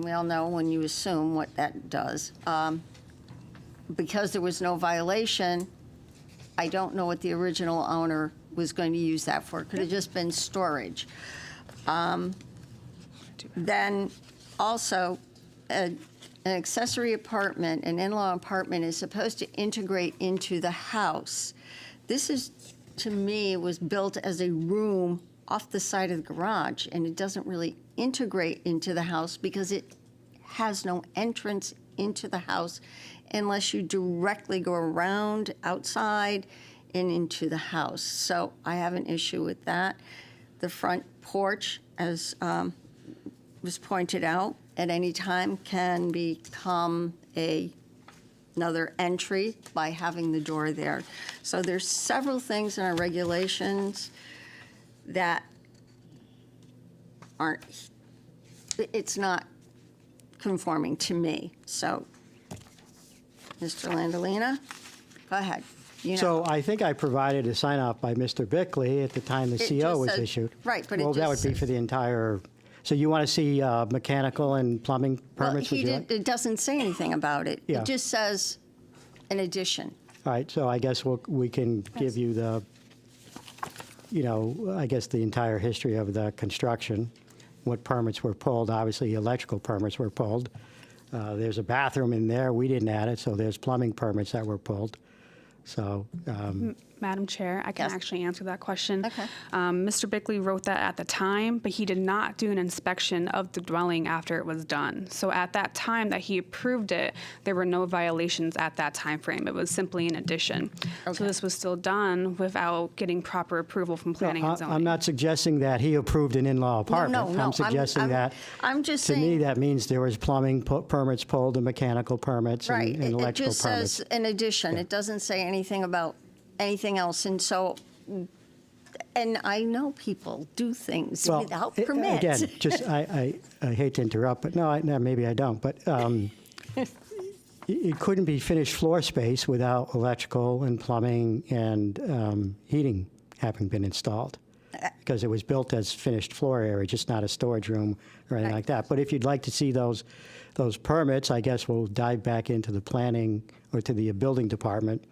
Speaker 1: we all know when you assume what that does. Because there was no violation, I don't know what the original owner was going to use that for. It could have just been storage. Then also, an accessory apartment, an in-law apartment is supposed to integrate into the house. This is, to me, was built as a room off the side of the garage, and it doesn't really integrate into the house because it has no entrance into the house unless you directly go around outside and into the house. So I have an issue with that. The front porch, as was pointed out, at any time can become another entry by having the door there. So there's several things in our regulations that aren't, it's not conforming to me. So, Mr. Landolina, go ahead. You know.
Speaker 7: So I think I provided a sign-off by Mr. Bickley at the time the
Speaker 1: It
Speaker 7: CO
Speaker 1: just
Speaker 7: was
Speaker 1: said-
Speaker 7: issued.
Speaker 1: right, but it
Speaker 7: Well, that
Speaker 1: just
Speaker 7: would be
Speaker 1: said-
Speaker 7: for the entire, so you want to see mechanical and plumbing
Speaker 1: Well,
Speaker 7: permits? would
Speaker 1: he
Speaker 7: you like?
Speaker 1: did, it doesn't say anything about it.
Speaker 7: Yeah.
Speaker 1: It just says an addition.
Speaker 7: All right, so I guess we can give you the, I guess the entire history of the construction, what permits were pulled. Obviously, electrical permits were pulled. There's a bathroom in there. We didn't add it, so there's plumbing permits that were pulled. So,
Speaker 9: Madam Chair, I can
Speaker 1: Yes.
Speaker 9: actually answer that question.
Speaker 1: Okay.
Speaker 9: Mr. Bickley wrote that at the time, but he did not do an inspection of the dwelling after it was done. So at that time that he approved it, there were no violations at that time frame. It was simply an addition.
Speaker 1: Okay.
Speaker 9: So this was still done without getting proper approval from planning and zoning.
Speaker 7: I'm not suggesting that he approved an in-law apartment.
Speaker 1: no,
Speaker 7: I'm suggesting that,
Speaker 1: I'm just
Speaker 7: to me,
Speaker 1: saying.
Speaker 7: that means there was plumbing permits pulled and mechanical permits and
Speaker 1: Right,
Speaker 7: and
Speaker 1: it
Speaker 7: electrical
Speaker 1: just
Speaker 7: permits.
Speaker 1: says an addition. It doesn't say anything about anything else. And so, and I know people do things
Speaker 7: Well,
Speaker 1: without
Speaker 7: a-
Speaker 1: permits.
Speaker 7: Again, just, I hate to interrupt, but no, maybe I don't, but it couldn't be finished floor space without electrical and plumbing and heating having been installed, because it was built as finished floor area, just not a storage room or anything
Speaker 1: Right.
Speaker 7: like that. But if you'd like to see those permits, I guess we'll dive back into the planning or to the building department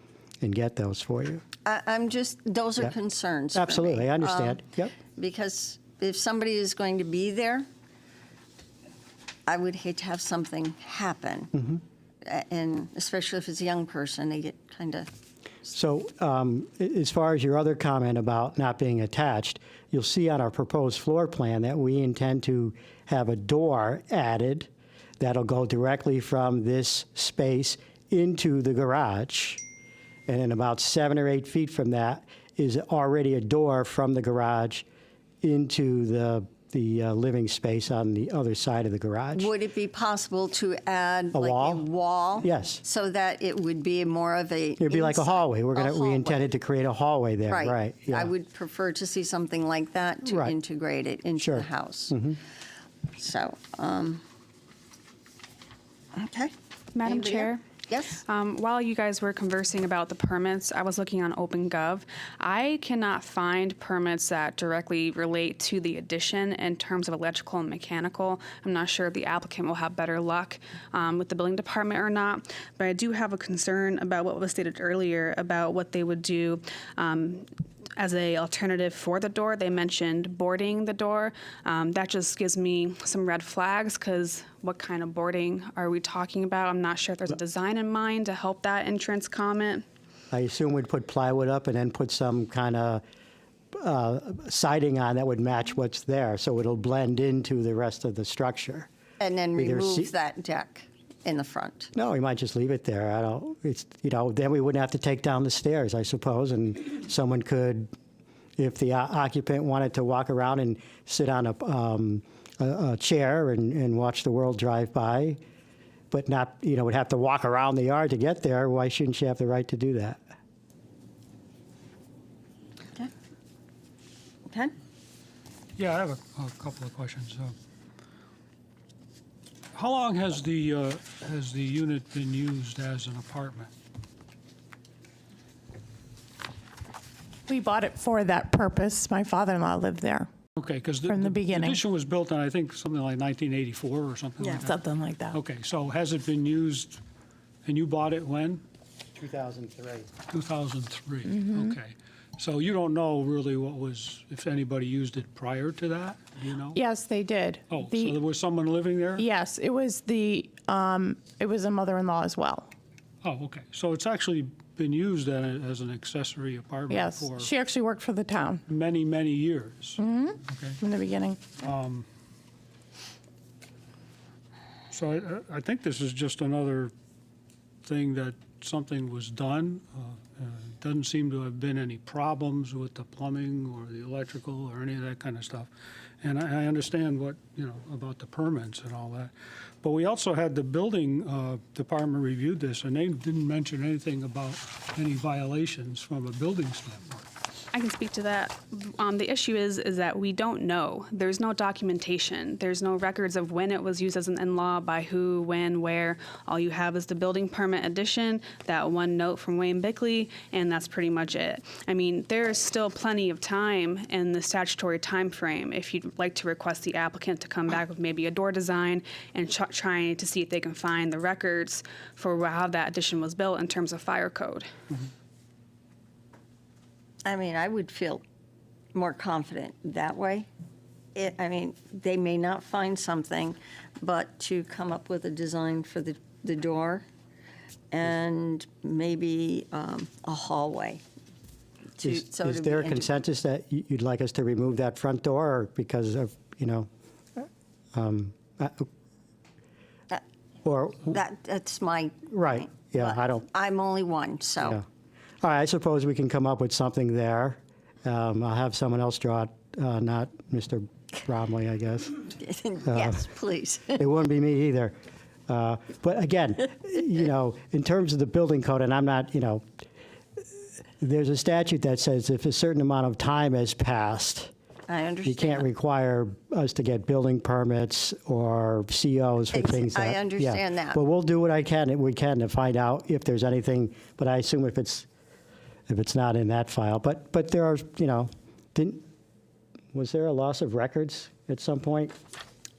Speaker 7: and get those for you.
Speaker 1: I'm just, those are
Speaker 7: Yeah.
Speaker 1: concerns for me.
Speaker 7: Absolutely, I understand. Yep.
Speaker 1: Because if somebody is going to be there, I would hate to have something happen.
Speaker 7: Mm-hmm.
Speaker 1: And especially if it's a young person, they get kind of,
Speaker 7: So as far as your other comment about not being attached, you'll see on our proposed floor plan that we intend to have a door added that'll go directly from this space into the garage. And then about 7 or 8 feet from that is already a door from the garage into the living space on the other side of the garage.
Speaker 1: would it be possible to add
Speaker 7: A
Speaker 1: like
Speaker 7: wall?
Speaker 1: a wall?
Speaker 7: Yes.
Speaker 1: So that it would be more of a.
Speaker 7: It'd be like a
Speaker 1: inside-
Speaker 7: hallway. We
Speaker 1: hallway.
Speaker 7: intended to create a hallway there, right? Yeah.
Speaker 1: I would prefer to see something like that to
Speaker 7: Right.
Speaker 1: integrate it into
Speaker 7: Sure.
Speaker 1: the house. So, okay.
Speaker 9: Madam
Speaker 1: Anybody
Speaker 9: Chair?
Speaker 1: else? Yes?
Speaker 9: While you guys were conversing about the permits, I was looking on OpenGov. I cannot find permits that directly relate to the addition in terms of electrical and mechanical. I'm not sure if the applicant will have better luck with the building department or not, but I do have a concern about what was stated earlier about what they would do as a alternative for the door. They mentioned boarding the door. That just gives me some red flags, because what kind of boarding are we talking about? I'm not sure if there's a design in mind to help that entrance comment.
Speaker 7: I assume we'd put plywood up and then put some kind of siding on that would match what's there, so it'll blend into the rest of the structure.
Speaker 1: And then
Speaker 7: Either
Speaker 1: remove that deck in the front.
Speaker 7: No, we might just leave it there. Then we wouldn't have to take down the stairs, I suppose, and someone could, if the occupant wanted to walk around and sit on a chair and watch the world drive by, but not, would have to walk around the yard to get there, why shouldn't she have the right to do that?
Speaker 1: Okay. Okay?
Speaker 4: Yeah, I have a couple of questions. How long has the unit been used as an apartment?
Speaker 8: We bought it for that purpose. My father-in-law lived there.
Speaker 4: Okay, because
Speaker 8: From the beginning.
Speaker 4: addition was built in, I think, something like 1984 or something like that.
Speaker 8: Something like that.
Speaker 4: Okay, so has it been used, and you bought it when?
Speaker 7: 2003.
Speaker 4: 2003,
Speaker 8: Mm-hmm.
Speaker 4: okay. So you don't know really what was, if anybody used it prior to that, do you know?
Speaker 8: Yes, they did.
Speaker 4: Oh, so
Speaker 8: The-
Speaker 4: there was someone living there?
Speaker 8: Yes, it was it was a mother-in-law as well.
Speaker 4: Oh, okay. So it's actually been used as an accessory apartment
Speaker 8: Yes,
Speaker 4: for
Speaker 8: she actually worked for the town
Speaker 4: many, many years. Okay.
Speaker 8: in the beginning.
Speaker 4: So I think this is just another thing that something was done. Doesn't seem to have been any problems with the plumbing or the electrical or any of that kind of stuff. And I understand what, about the permits and all that. But we also had the building department reviewed this, and they didn't mention anything about any violations from a building standpoint.
Speaker 9: I can speak to that. The issue is that we don't know. There's no documentation. There's no records of when it was used as an in-law, by who, when, where. All you have is the building permit addition, that one note from Wayne Bickley, and that's pretty much it. I mean, there is still plenty of time in the statutory time frame if you'd like to request the applicant to come back with maybe a door design and trying to see if they can find the records for how that addition was built in terms of fire code.
Speaker 1: I mean, I would feel more confident that way. They may not find something, but to come up with a design for the door and maybe a hallway.
Speaker 7: Is there a consensus that you'd like us to remove that front door, or because of, or,
Speaker 1: That's my.
Speaker 7: right,
Speaker 1: point,
Speaker 7: yeah,
Speaker 1: but
Speaker 7: I don't,
Speaker 1: I'm only one, so.
Speaker 7: yeah. All right, I suppose we can come up with something there. I'll have someone else draw it, not Mr. Bromley, I guess.
Speaker 1: Yes, please.
Speaker 7: It wouldn't be me either. But again, in terms of the building code, and I'm not, there's a statute that says if a certain amount of time has passed,
Speaker 1: I understand.
Speaker 7: you can't require us to get building permits or COs for things that.
Speaker 1: I understand
Speaker 7: yeah.
Speaker 1: that.
Speaker 7: But we'll do what we can to find out if there's anything, but I assume if it's not in that file. But there are, was there a loss of records at some point?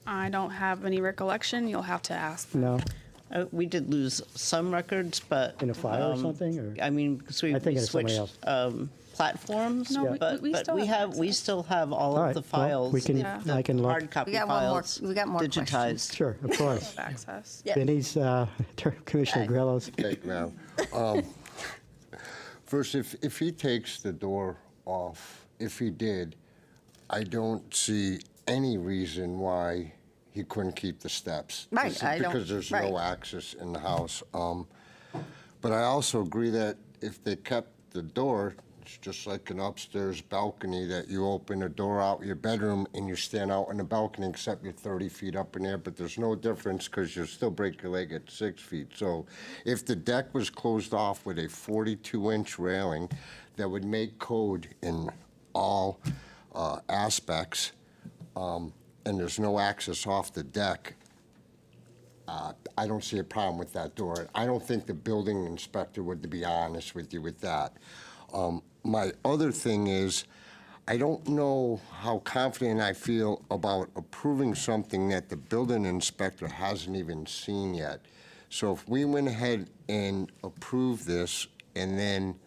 Speaker 9: I don't have any recollection. You'll have to ask them.
Speaker 7: No?
Speaker 6: We did lose some records, but.
Speaker 7: In a fire or something, or?
Speaker 6: I mean, because we
Speaker 7: I think
Speaker 6: we
Speaker 7: it's somebody
Speaker 6: switched platforms.
Speaker 9: No,
Speaker 6: but
Speaker 9: we still have
Speaker 6: we still have all
Speaker 7: All
Speaker 6: of
Speaker 7: right,
Speaker 6: the
Speaker 7: well,
Speaker 6: files.
Speaker 7: we can-
Speaker 9: Yeah.
Speaker 6: the
Speaker 7: I can look.
Speaker 6: hard copy
Speaker 1: We got one more-
Speaker 6: files
Speaker 1: we got more
Speaker 6: digitized.
Speaker 1: questions.
Speaker 7: Sure, of course.
Speaker 9: Access.
Speaker 1: Yeah.
Speaker 7: Denny's, Commissioner Grillos.
Speaker 13: Okay, now, first, if he takes the door off, if he did, I don't see any reason why he couldn't keep the steps.
Speaker 1: Right,
Speaker 13: This is
Speaker 1: I don't-
Speaker 13: Because there's
Speaker 1: right.
Speaker 13: no access in the house. But I also agree that if they kept the door, it's just like an upstairs balcony that you open the door out your bedroom and you stand out on the balcony, except you're 30 feet up in there, but there's no difference because you'll still break your leg at 6 feet. So if the deck was closed off with a 42-inch railing that would make code in all aspects, and there's no access off the deck, I don't see a problem with that door. I don't think the building inspector would, to be honest with you, with that. My other thing is, I don't know how confident I feel about approving something that the building inspector hasn't even seen yet. So if we went ahead and approved this, and then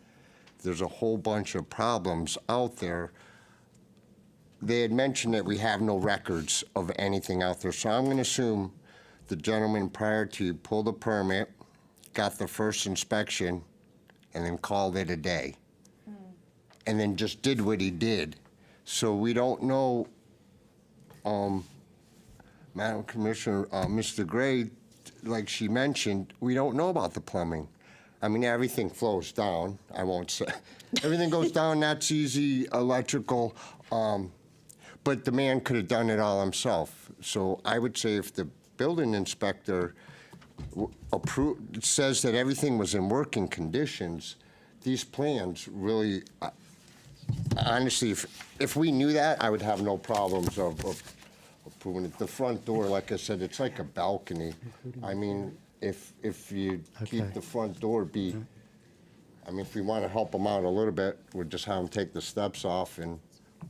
Speaker 13: there's a whole bunch of problems out there, they had mentioned that we have no records of anything out there. So I'm going to assume the gentleman prior to you pulled the permit, got the first inspection, and then called it a day. And then just did what he did. So we don't know, Madam Commissioner, Mr. Gray, like she mentioned, we don't know about the plumbing. I mean, everything flows down, I won't say. Everything goes down, that's easy, electrical, but the man could have done it all himself. So I would say if the building inspector says that everything was in working conditions, these plans really, honestly, if we knew that, I would have no problems of approving it. The front door, like I said, it's like a balcony. I mean, if you keep the front door I mean, if we want to help them out a little bit, we'll just have them take the steps off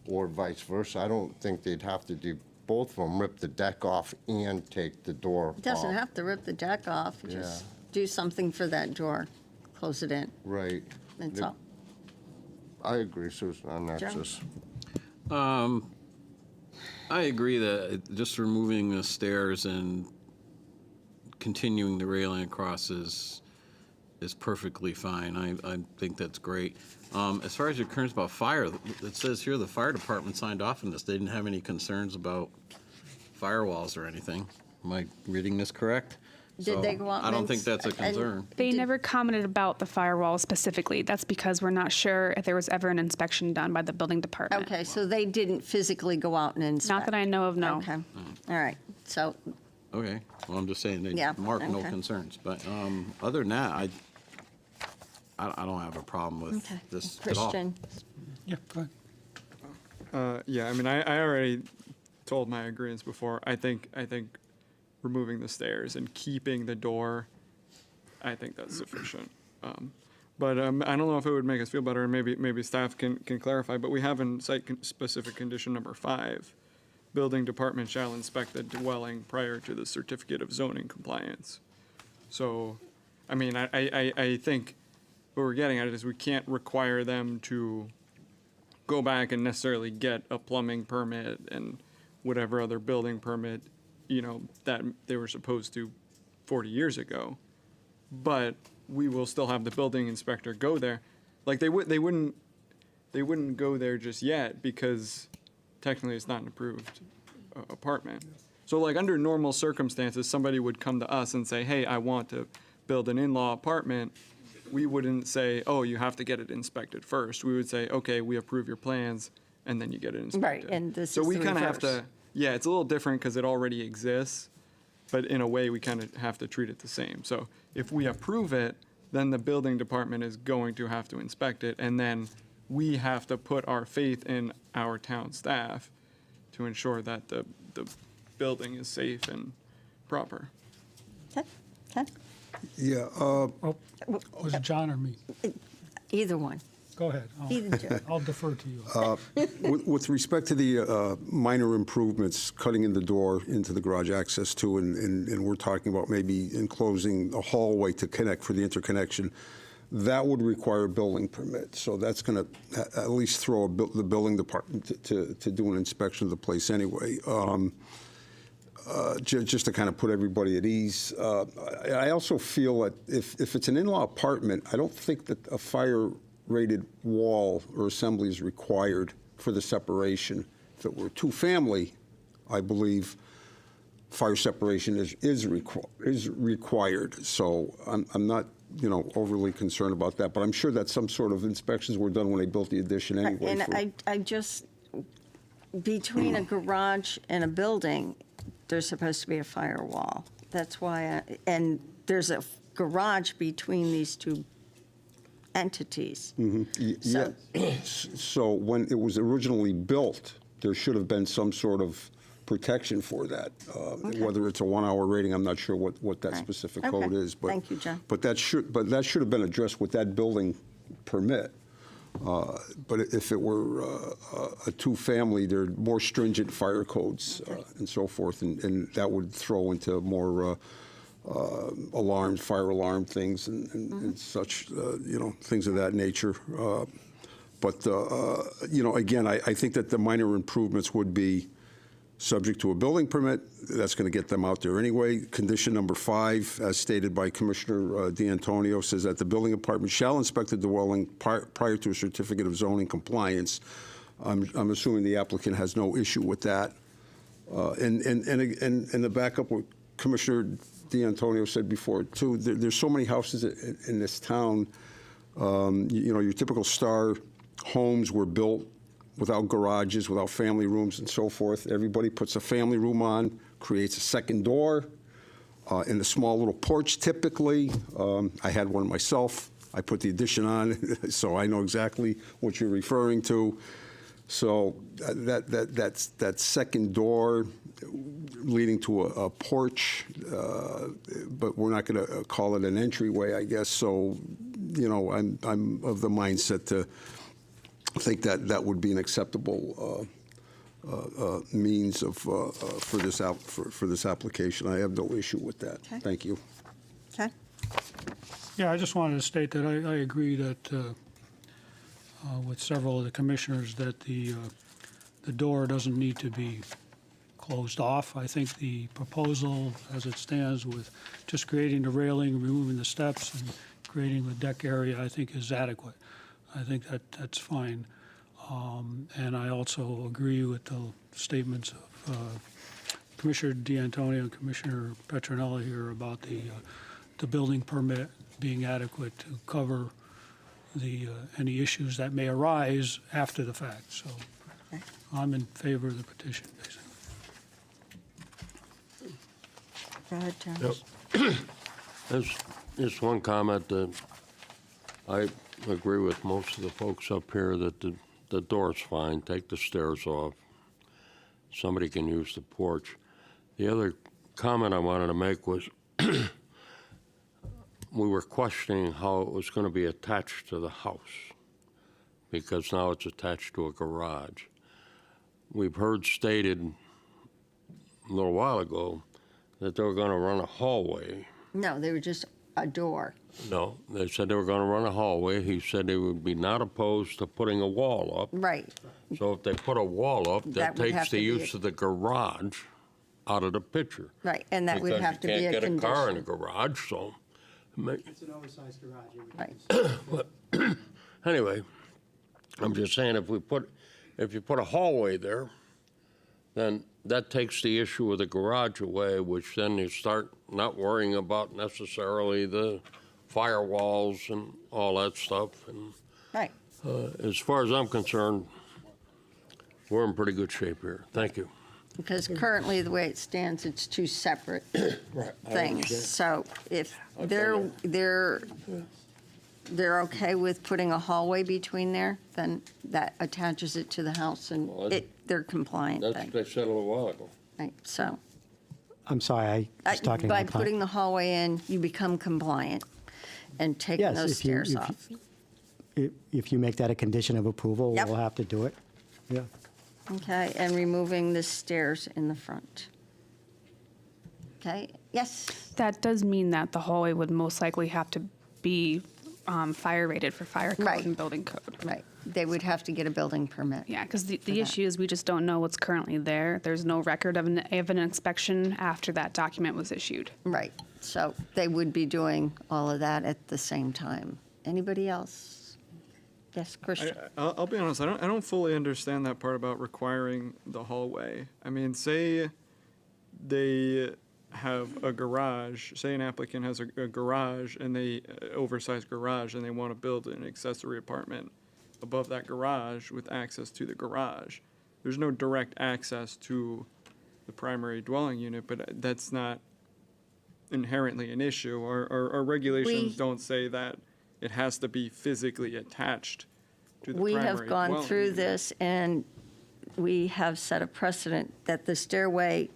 Speaker 13: or vice versa. I don't think they'd have to do both of them, rip the deck off and take the door off.
Speaker 1: It doesn't have to rip the deck off, just do something for that door, close it in,
Speaker 13: Right.
Speaker 1: that's all.
Speaker 13: I agree, Susan, on that,
Speaker 1: Joe?
Speaker 13: sis.
Speaker 10: I agree that just removing the stairs and continuing the railing across is perfectly fine. I think that's great. As far as your concerns about fire, it says here the fire department signed off on this. They didn't have any concerns about firewalls or anything. Am I reading this correct?
Speaker 1: Did they go out
Speaker 10: I don't
Speaker 1: and
Speaker 10: think that's a
Speaker 1: and-
Speaker 10: concern.
Speaker 9: They never commented about the firewall specifically. That's because we're not sure if there was ever an inspection done by the building department.
Speaker 1: Okay, so they didn't physically go out and inspect?
Speaker 9: Not that I know of, no.
Speaker 1: Okay, all right, so,
Speaker 10: Okay, well, I'm just saying they
Speaker 1: Yeah,
Speaker 10: marked no
Speaker 1: okay.
Speaker 10: concerns. But other than that, I don't have a problem with
Speaker 1: okay.
Speaker 10: this at all.
Speaker 1: Christian,
Speaker 4: Yeah, go ahead.
Speaker 5: Yeah, I mean, I already told my agreements before. I think removing the stairs and keeping the door, I think that's sufficient. But I don't know if it would make us feel better, and maybe staff can clarify, but we have in site-specific condition number 5, building department shall inspect the dwelling prior to the certificate of zoning compliance. So, I mean, I think what we're getting at is we can't require them to go back and necessarily get a plumbing permit and whatever other building permit, that they were supposed to 40 years ago. But we will still have the building inspector go there. Like they wouldn't go there just yet because technically it's not an approved apartment. So like under normal circumstances, somebody would come to us and say, hey, I want to build an in-law apartment. We wouldn't say, oh, you have to get it inspected first. We would say, okay, we approve your plans, and then you get it inspected.
Speaker 1: Right, and this
Speaker 5: so
Speaker 1: is
Speaker 5: we
Speaker 1: the
Speaker 5: kind of have
Speaker 1: reverse.
Speaker 5: to, yeah, it's a little different because it already exists, but in a way, we kind of have to treat it the same. So if we approve it, then the building department is going to have to inspect it, and then we have to put our faith in our town staff to ensure that the building is safe and proper.
Speaker 1: okay, okay,
Speaker 2: Yeah,
Speaker 4: Oh, was it John or me?
Speaker 1: either one,
Speaker 4: Go ahead.
Speaker 1: either two.
Speaker 4: I'll defer to you.
Speaker 2: with respect to the minor improvements, cutting in the door into the garage access to, and we're talking about maybe enclosing a hallway to connect for the interconnection, that would require a building permit. So that's going to at least throw the building department to do an inspection of the place anyway. Just to kind of put everybody at ease. I also feel that if it's an in-law apartment, I don't think that a fire-rated wall or assembly is required for the separation. If it were two-family, I believe fire separation is required. So I'm not, overly concerned about that. But I'm sure that some sort of inspections were done when they built the addition anyway.
Speaker 1: And I just, between a garage and a building, there's supposed to be a firewall. That's why, and there's a garage between these two entities.
Speaker 2: Yeah. So when it was originally built, there should have been some sort of protection for that. Whether it's a 1-hour rating, I'm not sure what that
Speaker 1: Okay.
Speaker 2: specific
Speaker 1: Okay.
Speaker 2: code is. But,
Speaker 1: Thank you, John.
Speaker 2: But that should have been addressed with that building permit. But if it were a two-family, there are more stringent fire codes and so forth, and that would throw into more fire alarm things and such, things of that nature. But again, I think that the minor improvements would be subject to a building permit. That's going to get them out there anyway. Condition number 5, as stated by Commissioner D'Antonio, says that the building department shall inspect the dwelling prior to a certificate of zoning compliance. I'm assuming the applicant has no issue with that. And to back up what Commissioner D'Antonio said before, too, there's so many houses in this town. Your typical star homes were built without garages, without family rooms and so forth. Everybody puts a family room on, creates a second door, in the small little porch typically. I had one myself. I put the addition on, so I know exactly what you're referring to. So that second door leading to a porch, but we're not going to call it an entryway, I guess. So, I'm of the mindset to think that would be an acceptable means of for this application. I have no issue with that.
Speaker 1: Okay.
Speaker 2: Thank you.
Speaker 1: Okay,
Speaker 4: Yeah, I just wanted to state that I agree that with several of the commissioners that the door doesn't need to be closed off. I think the proposal, as it stands, with just creating the railing, removing the steps, and creating the deck area, I think is adequate. I think that's fine. And I also agree with the statements of Commissioner D'Antonio and Commissioner Petronella here about the building permit being adequate to cover any issues that may arise after the fact. So I'm in favor of the petition, basically.
Speaker 1: Go ahead, Terrence.
Speaker 11: There's just one comment that I agree with most of the folks up here that the door's fine, take the stairs off. Somebody can use the porch. The other comment I wanted to make was we were questioning how it was going to be attached to the house because now it's attached to a garage. We've heard stated a little while ago that they were going to run a hallway.
Speaker 1: No, they were just a door.
Speaker 11: No, they said they were going to run a hallway. He said they would be not opposed to putting a wall up.
Speaker 1: Right.
Speaker 11: So if they put a wall up,
Speaker 1: That
Speaker 11: that
Speaker 1: would have
Speaker 11: takes
Speaker 1: to
Speaker 11: the
Speaker 1: be
Speaker 11: use of the garage out of the picture.
Speaker 1: Right, and that would have to be a
Speaker 11: Because you can't get a car in a
Speaker 1: condition.
Speaker 11: garage, so.
Speaker 7: It's an oversized garage.
Speaker 1: Right.
Speaker 11: Anyway, I'm just saying if you put a hallway there, then that takes the issue of the garage away, which then you start not worrying about necessarily the firewalls and all that stuff. And
Speaker 1: Right.
Speaker 11: as far as I'm concerned, we're in pretty good shape here. Thank you.
Speaker 1: Because currently, the way it stands, it's two separate things. So if they're okay with putting a hallway between there, then that attaches it to the house and
Speaker 11: Well,
Speaker 1: they're compliant
Speaker 11: That's
Speaker 1: then.
Speaker 11: what they said a little while ago.
Speaker 1: Right, so.
Speaker 7: I'm sorry, I was talking
Speaker 1: By
Speaker 7: about time.
Speaker 1: putting the hallway in, you become compliant and taking
Speaker 7: Yes,
Speaker 1: those
Speaker 7: if you-
Speaker 1: stairs
Speaker 7: if
Speaker 1: off.
Speaker 7: If you make that a condition of approval,
Speaker 1: Yep.
Speaker 7: we'll have to do it. Yeah.
Speaker 1: Okay, and removing the stairs in the front. Okay, yes,
Speaker 9: That does mean that the hallway would most likely have to be fire rated for fire code
Speaker 1: Right.
Speaker 9: and building code.
Speaker 1: right. They would have to get a building permit.
Speaker 9: Yeah, because the
Speaker 1: that.
Speaker 9: issue is we just don't know what's currently there. There's no record of an inspection after that document was issued.
Speaker 1: Right, so they would be doing all of that at the same time. Anybody else? Yes, Christian?
Speaker 5: I'll be honest, I don't fully understand that part about requiring the hallway. I mean, say they have a garage, say an applicant has a garage and oversized garage, and they want to build an accessory apartment above that garage with access to the garage. There's no direct access to the primary dwelling unit, but that's not inherently an issue. Our regulations
Speaker 1: We-
Speaker 5: don't say that it has to be physically attached to the
Speaker 1: We
Speaker 5: primary
Speaker 1: have gone
Speaker 5: dwelling
Speaker 1: through
Speaker 5: unit.
Speaker 1: this, and we have set a precedent that the stairway,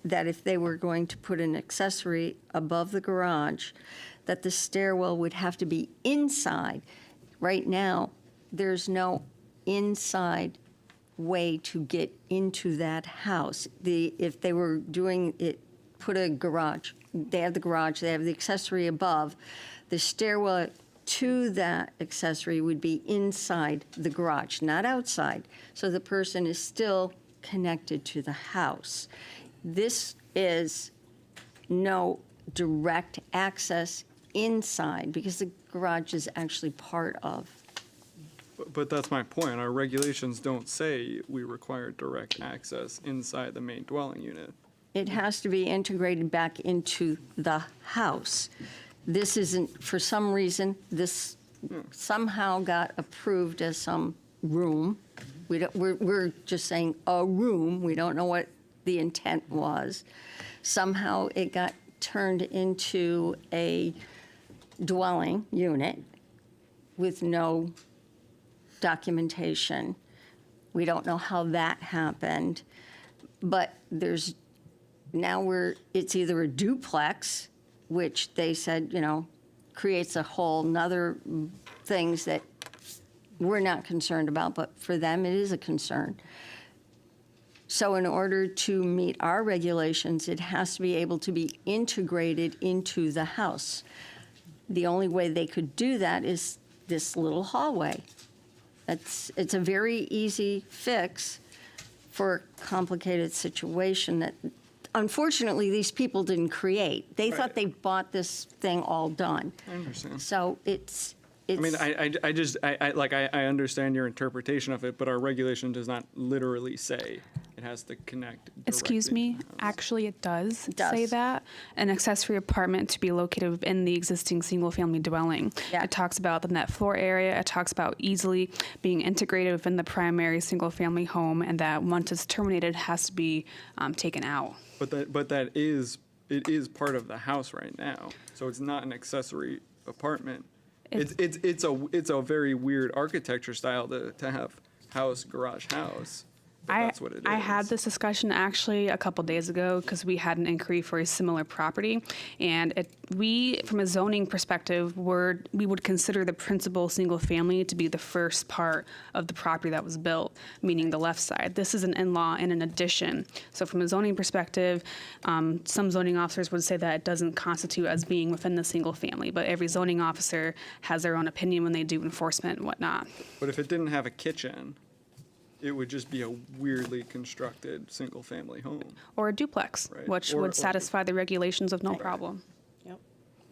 Speaker 1: that if they were going to put an accessory above the garage, that the stairwell would have to be inside. Right now, there's no inside way to get into that house. If they were doing it, put a garage, they have the garage, they have the accessory above, the stairwell to that accessory would be inside the garage, not outside. So the person is still connected to the house. This is no direct access inside because the garage is actually part of.
Speaker 5: But that's my point. Our regulations don't say we require direct access inside the main dwelling unit.
Speaker 1: It has to be integrated back into the house. This isn't, for some reason, this somehow got approved as some room. We're just saying a room. We don't know what the intent was. Somehow it got turned into a dwelling unit with no documentation. We don't know how that happened, but it's either a duplex, which they said, creates a whole nother things that we're not concerned about, but for them it is a concern. So in order to meet our regulations, it has to be able to be integrated into the house. The only way they could do that is this little hallway. It's a very easy fix for a complicated situation that unfortunately these people didn't create. They thought they bought this thing all done.
Speaker 5: I understand.
Speaker 1: So it's.
Speaker 5: I mean, I understand your interpretation of it, but our regulation does not literally say it has to connect.
Speaker 9: Excuse
Speaker 5: directly
Speaker 9: me,
Speaker 5: to the house.
Speaker 9: actually it does
Speaker 1: does.
Speaker 9: say that. An accessory apartment to be located within the existing single-family dwelling.
Speaker 1: Yeah.
Speaker 9: It talks about the net floor area, it talks about easily being integrated within the primary single-family home, and that once it's terminated, it has to be taken out.
Speaker 5: But it is part of the house right now, so it's not an accessory apartment. It's a very weird architecture style to have house, garage, house. But that's what it is.
Speaker 9: I had this discussion actually a couple days ago because we had an inquiry for a similar property, and we, from a zoning perspective, we would consider the principal single family to be the first part of the property that was built, meaning the left side. This is an in-law and an addition. So from a zoning perspective, some zoning officers would say that it doesn't constitute as being within the single family, but every zoning officer has their own opinion when they do enforcement and whatnot.
Speaker 5: But if it didn't have a kitchen, it would just be a weirdly constructed single-family home.
Speaker 9: Or a duplex,
Speaker 5: Right.
Speaker 9: which
Speaker 5: Or-
Speaker 9: would satisfy the regulations of no problem.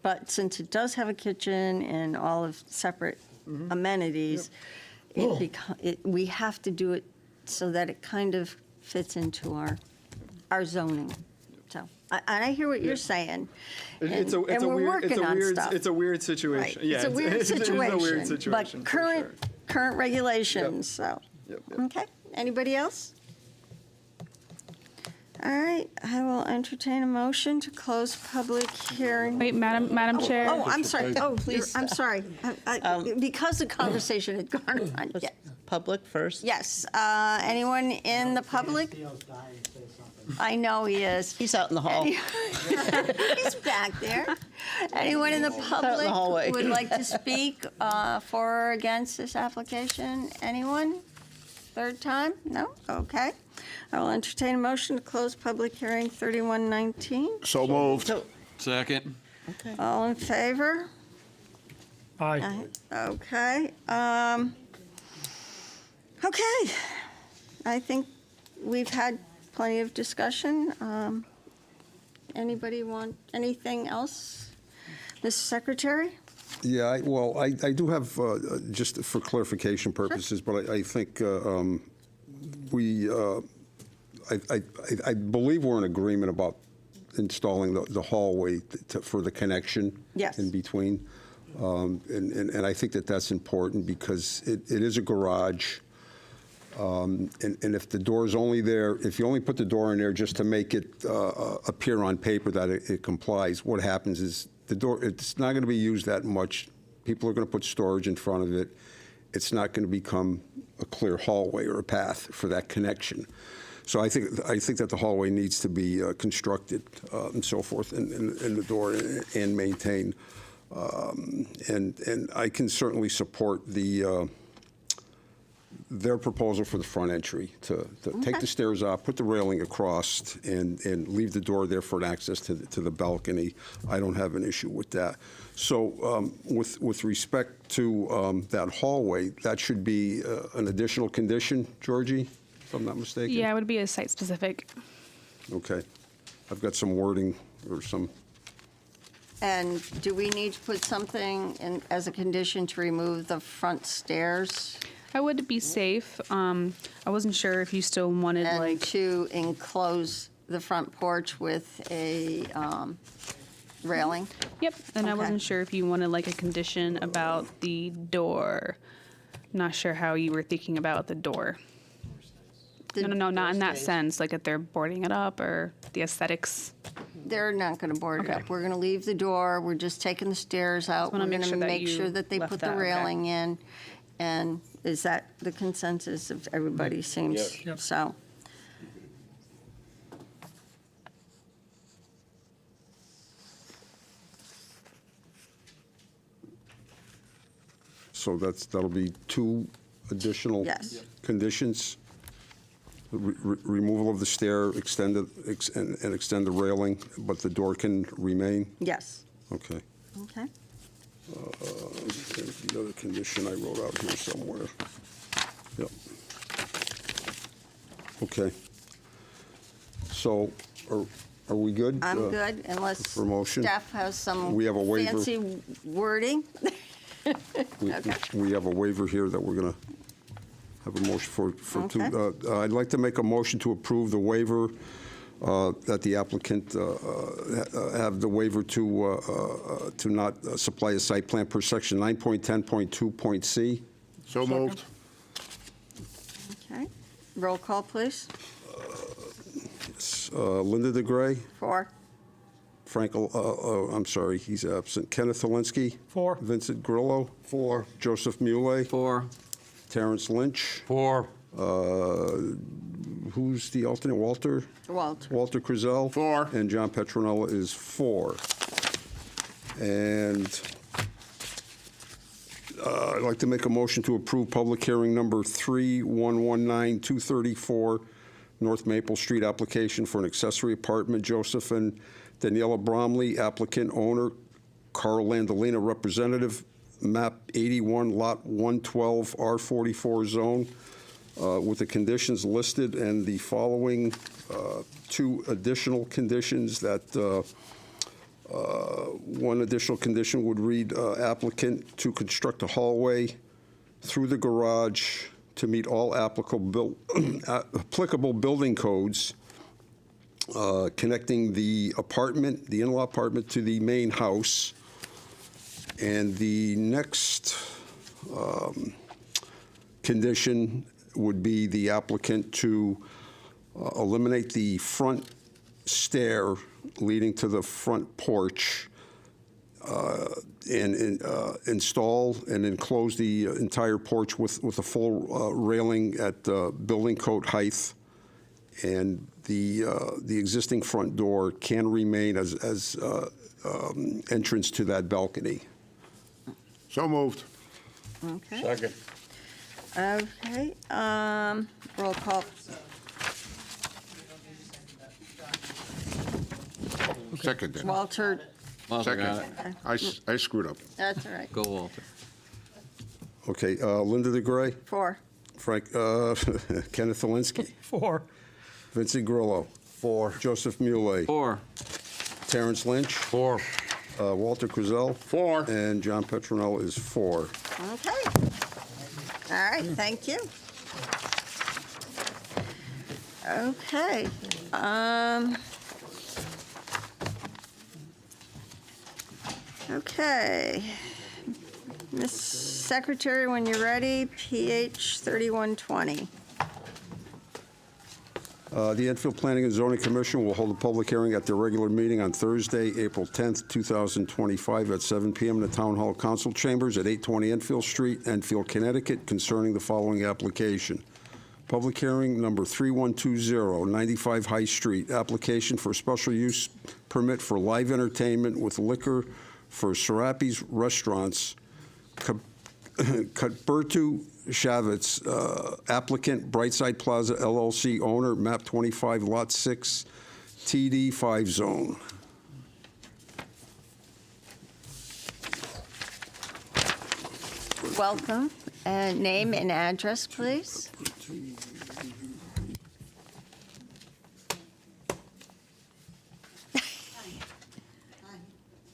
Speaker 1: But since it does have a kitchen and all of separate amenities, we have to do it so that it kind of fits into our zoning. So, and I hear what you're saying.
Speaker 5: It's
Speaker 1: and we're working on stuff.
Speaker 5: It's a weird situation.
Speaker 1: Right.
Speaker 5: Yeah,
Speaker 1: It's a weird situation.
Speaker 5: It is a weird situation.
Speaker 1: But
Speaker 5: for
Speaker 1: current regulations, so.
Speaker 5: Yep.
Speaker 1: Okay, anybody else? All right, I will entertain a motion to close public hearing.
Speaker 9: Wait, Madam Chair.
Speaker 1: Oh, I'm sorry. Oh, please, I'm sorry. Because the conversation had gone on. Yeah.
Speaker 6: Public first?
Speaker 1: Yes, anyone in the public?
Speaker 7: Theo's dying to say something.
Speaker 1: I know he is.
Speaker 6: He's out in the hall.
Speaker 1: He's back there. Anyone in the public
Speaker 6: hallway.
Speaker 1: would like to speak for or against this application? Anyone? Third time? No? Okay. I will entertain a motion to close public hearing 3119.
Speaker 3: So moved.
Speaker 6: So,
Speaker 10: Second.
Speaker 1: All in favor?
Speaker 4: Aye.
Speaker 1: Okay. Okay. I think we've had plenty of discussion. Anybody want anything else? Mr. Secretary?
Speaker 2: Yeah, I do have, just for clarification purposes, but I think I believe we're in agreement about installing the hallway for the connection
Speaker 1: Yes.
Speaker 2: in between. And I think that that's important because it is a garage. And if the door's only there, if you only put the door in there just to make it appear on paper that it complies, what happens is the door, it's not going to be used that much. People are going to put storage in front of it. It's not going to become a clear hallway or a path for that connection. So I think that the hallway needs to be constructed and so forth, and the door and maintained. And I can certainly support their proposal for the front entry to take the stairs off, put the railing across, and leave the door there for an access to the balcony. I don't have an issue with that. So with respect to that hallway, that should be an additional condition, Georgie, if I'm not mistaken?
Speaker 9: Yeah, it would be a site-specific.
Speaker 2: Okay. I've got some wording or some,
Speaker 1: And do we need to put something in as a condition to remove the front stairs?
Speaker 9: I would be safe. I wasn't sure if you still wanted
Speaker 1: And
Speaker 9: like,
Speaker 1: to enclose the front porch with a railing?
Speaker 9: yep, and I
Speaker 1: Okay.
Speaker 9: wasn't sure if you wanted like a condition about the door. Not sure how you were thinking about the door. No, not in that sense, like if they're boarding it up or the aesthetics.
Speaker 1: They're not going to board it
Speaker 9: Okay.
Speaker 1: up. We're going to leave the door. We're just taking the stairs out.
Speaker 9: wanna
Speaker 1: We're
Speaker 9: make
Speaker 1: going to
Speaker 9: sure that
Speaker 1: make
Speaker 9: you
Speaker 1: sure that they
Speaker 9: left
Speaker 1: put the
Speaker 9: that, okay.
Speaker 1: railing in. And is that the consensus of everybody seems?
Speaker 12: Yes.
Speaker 4: Yep.
Speaker 1: So,
Speaker 2: so that'll be two additional
Speaker 1: Yes.
Speaker 2: conditions? Removal of the stair, and extend the railing, but the door can remain?
Speaker 1: yes.
Speaker 2: Okay.
Speaker 1: Okay.
Speaker 2: There's the other condition I wrote out here somewhere. Yep. Okay. So, are we good?
Speaker 1: I'm good, unless
Speaker 2: for motion?
Speaker 1: staff has some
Speaker 2: We have a waiver.
Speaker 1: fancy wording.
Speaker 2: We have a waiver here that we're going to have a motion for two.
Speaker 1: Okay.
Speaker 2: I'd like to make a motion to approve the waiver, that the applicant have the waiver to not supply a site plan per section 9.10.2.c.
Speaker 3: So moved.
Speaker 1: Okay. Roll call, please.
Speaker 2: Linda DeGray,
Speaker 1: For.
Speaker 2: I'm sorry, he's absent. Kenneth Alinsky.
Speaker 4: 4.
Speaker 2: Vincent Grillo. 4. Joseph Muley.
Speaker 10: 4.
Speaker 2: Terrence Lynch.
Speaker 11: 4.
Speaker 2: Who's the alternate? Walter?
Speaker 1: Walter.
Speaker 2: Walter Crizel.
Speaker 3: 4.
Speaker 2: And John Petronella is 4. And I'd like to make a motion to approve public hearing number 3119234, North Maple Street application for an accessory apartment. Joseph and Daniela Bromley, applicant, owner, Carl Landolina, representative, map 81, lot 112, R44 zone, with the conditions listed and the following 2 additional conditions that one additional condition would read, applicant to construct a hallway through the garage to meet all applicable building codes, connecting the apartment, the in-law apartment, to the main house. And the next condition would be the applicant to eliminate the front stair leading to the front porch, and install and enclose the entire porch with a full railing at building code height. And the existing front door can remain as entrance to that balcony.
Speaker 3: So moved.
Speaker 1: Okay.
Speaker 11: Second.
Speaker 1: Okay. Roll call.
Speaker 3: Second then.
Speaker 1: Walter.
Speaker 10: Walter got
Speaker 3: Second.
Speaker 10: it.
Speaker 3: I screwed up.
Speaker 1: That's all right.
Speaker 10: Go, Walter.
Speaker 2: Okay, Linda DeGray,
Speaker 1: 4.
Speaker 2: Frank, Kenneth Alinsky,
Speaker 4: 4.
Speaker 2: Vincent Grillo. 4. Joseph Muley.
Speaker 10: 4.
Speaker 2: Terrence Lynch.
Speaker 11: 4.
Speaker 2: Walter Crizel.
Speaker 3: 4.
Speaker 2: And John Petronella is 4.
Speaker 1: Okay. All right, thank you. Okay. Okay. Ms. Secretary, when you're ready, PH 3120.
Speaker 2: The Enfield Planning and Zoning Commission will hold a public hearing at their regular meeting on Thursday, April 10th, 2025, at 7 p.m. in the Town Hall Council Chambers at 820 Enfield Street, Enfield, Connecticut, concerning the following application. Public hearing number 3120, 95 High Street, application for special use permit for live entertainment with liquor for Serapi's Restaurants, Cuthberto Chavez, applicant, Brightside Plaza LLC, owner, map 25, lot 6, TD5 zone.
Speaker 1: Welcome. Name and address, please.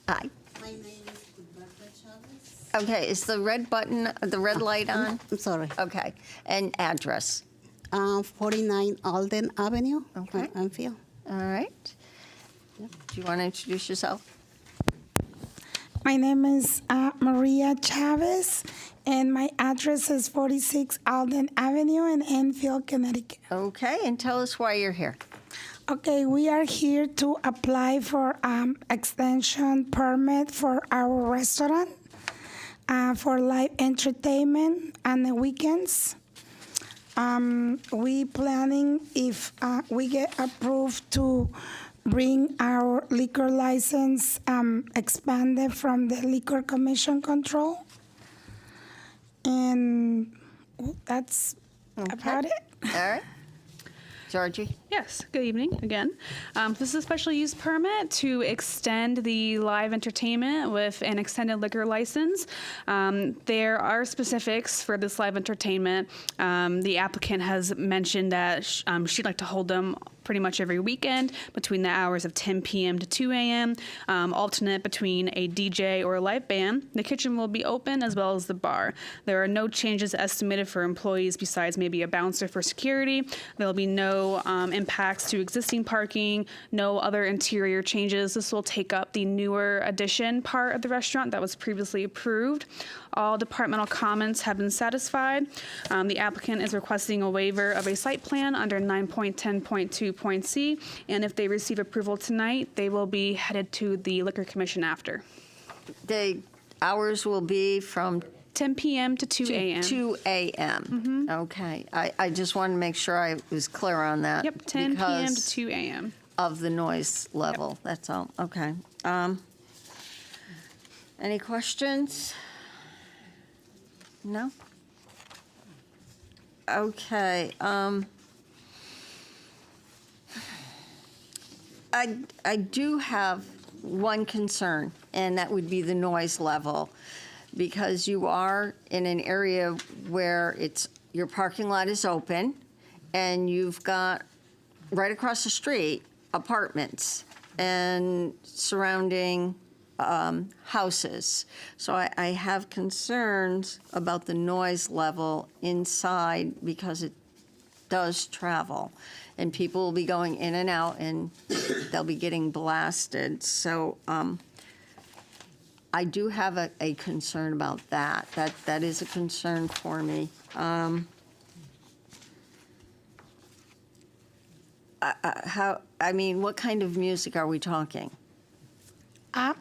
Speaker 1: Hi.
Speaker 14: My name is Cuthberto Chavez.
Speaker 1: Okay, is the red button, the red light on?
Speaker 14: I'm sorry.
Speaker 1: Okay, and address.
Speaker 14: 49 Alden Avenue,
Speaker 1: Okay.
Speaker 14: Enfield.
Speaker 1: All right. Do you want to introduce yourself?
Speaker 15: My name is Maria Chavez, and my address is 46 Alden Avenue in Enfield, Connecticut.
Speaker 1: Okay, and tell us why you're here.
Speaker 15: Okay, we are here to apply for extension permit for our restaurant for live entertainment on the weekends. We planning, if we get approved, to bring our liquor license expanded from the Liquor Commission control. And that's about it.
Speaker 1: All right. Georgie?
Speaker 9: Yes, good evening again. This is a special use permit to extend the live entertainment with an extended liquor license. There are specifics for this live entertainment. The applicant has mentioned that she'd like to hold them pretty much every weekend between the hours of 10 p.m. to 2 a.m., alternate between a DJ or a live band. The kitchen will be open as well as the bar. There are no changes estimated for employees besides maybe a bouncer for security. There'll be no impacts to existing parking, no other interior changes. This will take up the newer addition part of the restaurant that was previously approved. All departmental comments have been satisfied. The applicant is requesting a waiver of a site plan under 9.10.2.c, and if they receive approval tonight, they will be headed to the Liquor Commission after.
Speaker 1: The hours will be from
Speaker 9: 10 p.m. to 2 a.m.
Speaker 1: 2 a.m. Okay. I just wanted to make sure I was clear on that.
Speaker 9: Yep, 10 p.m. to
Speaker 1: because
Speaker 9: 2 a.m.
Speaker 1: of the noise level. That's all. Okay. Any questions? No? Okay. I do have one concern, and that would be the noise level, because you are in an area where your parking lot is open, and you've got right across the street apartments and surrounding houses. So I have concerns about the noise level inside because it does travel, and people will be going in and out, and they'll be getting blasted. So I do have a concern about that. That is a concern for me. What kind of music are we talking?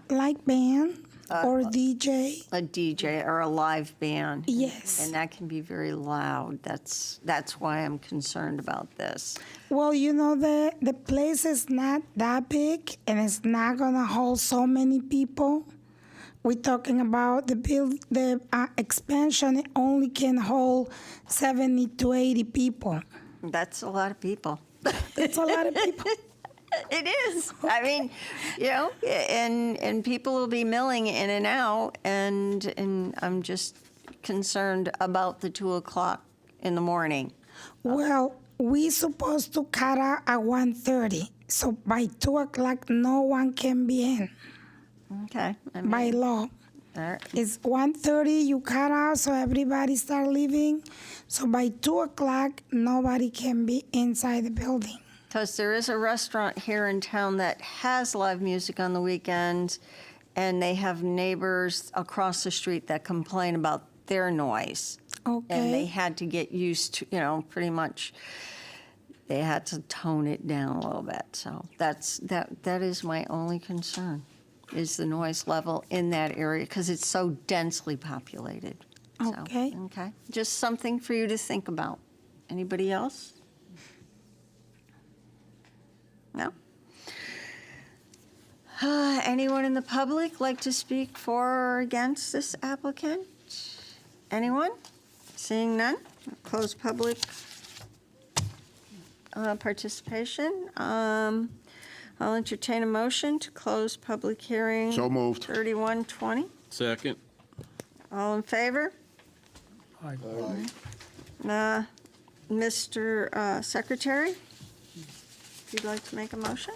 Speaker 15: Like band or DJ.
Speaker 1: A DJ or a live band.
Speaker 15: Yes.
Speaker 1: And that can be very loud. That's why I'm concerned about this.
Speaker 15: Well, the place is not that big, and it's not gonna hold so many people. We're talking about the expansion. It only can hold 70 to 80 people.
Speaker 1: That's a lot of people.
Speaker 15: It's a lot of people.
Speaker 1: It is. And people will be milling in and out, and I'm just concerned about the 2 o'clock in the morning.
Speaker 15: Well, we supposed to cut out at 1:30, so by 2 o'clock, no one can be in.
Speaker 1: Okay.
Speaker 15: By law. It's 1:30, you cut out, so everybody start leaving. So by 2 o'clock, nobody can be inside the building.
Speaker 1: Because there is a restaurant here in town that has live music on the weekends, and they have neighbors across the street that complain about their noise.
Speaker 15: Okay.
Speaker 1: And they had to get used to, pretty much, they had to tone it down a little bit. So that is my only concern, is the noise level in that area, because it's so densely populated.
Speaker 15: Okay.
Speaker 1: So, okay. Just something for you to think about. Anybody else? No? Anyone in the public like to speak for or against this applicant? Anyone? Seeing none, close public participation. I'll entertain a motion to close public hearing.
Speaker 3: So moved.
Speaker 1: 3120.
Speaker 10: Second.
Speaker 1: All in favor?
Speaker 4: Aye.
Speaker 1: Mr. Secretary, if you'd like to make a motion?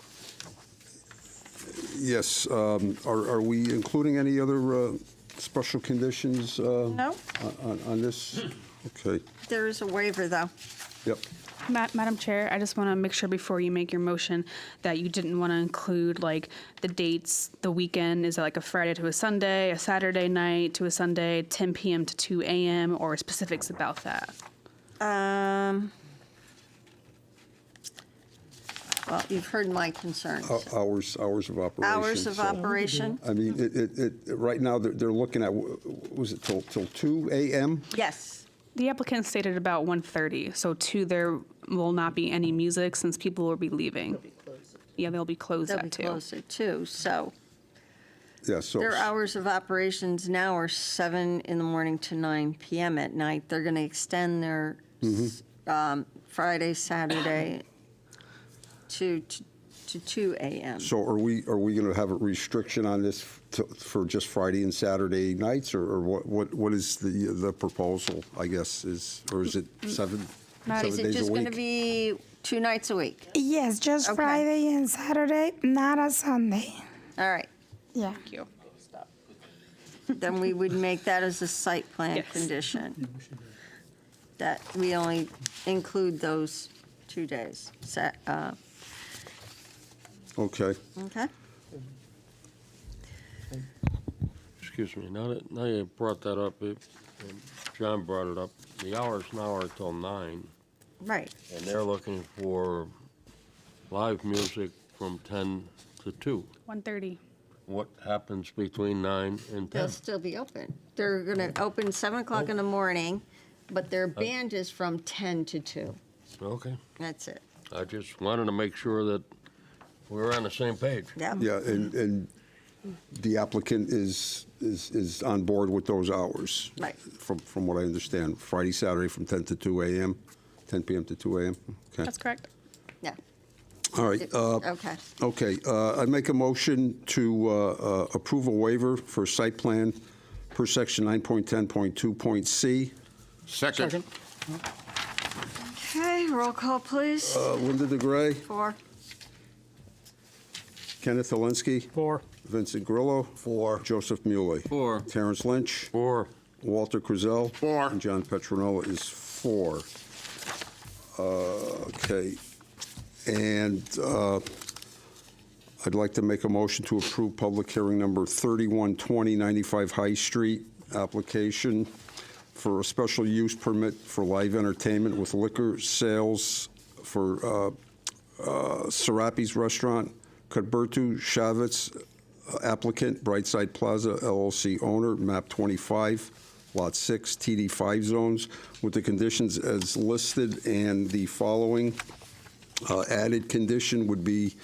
Speaker 2: Yes. Are we including any other special conditions
Speaker 1: No,
Speaker 2: on this? Okay.
Speaker 1: there is a waiver, though.
Speaker 2: Yep.
Speaker 9: Madam Chair, I just want to make sure before you make your motion that you didn't want to include like the dates, the weekend. Is it like a Friday to a Sunday, a Saturday night to a Sunday, 10 p.m. to 2 a.m., or specifics about that?
Speaker 1: Well, you've heard my concerns.
Speaker 2: Hours of operation.
Speaker 1: Hours of
Speaker 2: so,
Speaker 1: operation?
Speaker 2: I mean, right now, they're looking at, was it till 2 a.m.?
Speaker 1: Yes.
Speaker 9: The applicant stated about 1:30, so 2 there will not be any music since people will be leaving. Yeah, they'll be closed
Speaker 1: They'll
Speaker 9: at
Speaker 1: be
Speaker 9: 2.
Speaker 1: closed at 2, so
Speaker 2: Yeah, so.
Speaker 1: their hours of operations now are 7 in the morning to 9 p.m. at night. They're going to extend their Friday, Saturday, to 2 a.m.
Speaker 2: So are we going to have a restriction on this for just Friday and Saturday nights, or what is the proposal, I guess, or is it seven
Speaker 1: Is it
Speaker 2: days
Speaker 1: just
Speaker 2: a
Speaker 1: going to
Speaker 2: week?
Speaker 1: be 2 nights a week?
Speaker 15: Yes, just
Speaker 1: Okay.
Speaker 15: Friday and Saturday, not a Sunday.
Speaker 1: All right.
Speaker 15: Yeah.
Speaker 8: Thank you.
Speaker 1: Then we would make that as a site plan
Speaker 8: Yes.
Speaker 1: condition. That we only include those 2 days.
Speaker 2: Okay.
Speaker 1: Okay?
Speaker 11: Excuse me, now you brought that up, John brought it up, the hours now are till 9,
Speaker 1: Right.
Speaker 11: and they're looking for live music from 10 to 2.
Speaker 9: 1:30.
Speaker 11: What happens between 9 and 10?
Speaker 1: They'll still be open. They're going to open 7 o'clock in the morning, but their band is from 10 to 2.
Speaker 11: Okay,
Speaker 1: That's it.
Speaker 11: I just wanted to make sure that we were on the same page.
Speaker 1: Yeah.
Speaker 2: Yeah, and the applicant is on board with those hours?
Speaker 1: Right.
Speaker 2: From what I understand, Friday, Saturday from 10 to 2 a.m., 10 p.m. to 2 a.m.? Okay.
Speaker 9: That's correct.
Speaker 1: Yeah.
Speaker 2: All right.
Speaker 1: Okay.
Speaker 2: Okay, I make a motion to approve a waiver for site plan per section 9.10.2.c.
Speaker 3: Second.
Speaker 1: Okay, roll call, please.
Speaker 2: Linda DeGray,
Speaker 1: 4.
Speaker 2: Kenneth Alinsky,
Speaker 4: 4.
Speaker 2: Vincent Grillo. 4. Joseph Muley.
Speaker 10: 4.
Speaker 2: Terrence Lynch.
Speaker 11: 4.
Speaker 2: Walter Krizel.
Speaker 3: 4.
Speaker 2: And John Petronella is 4. Okay. And I'd like to make a motion to approve public hearing number 3120, 95 High Street, application for a special use permit for live entertainment with liquor sales for Serapi's Restaurant, Cudberto Chavez, applicant, Brightside Plaza LLC owner, map 25, lot 6, TD5 zones, with the conditions as listed, and the following added condition would be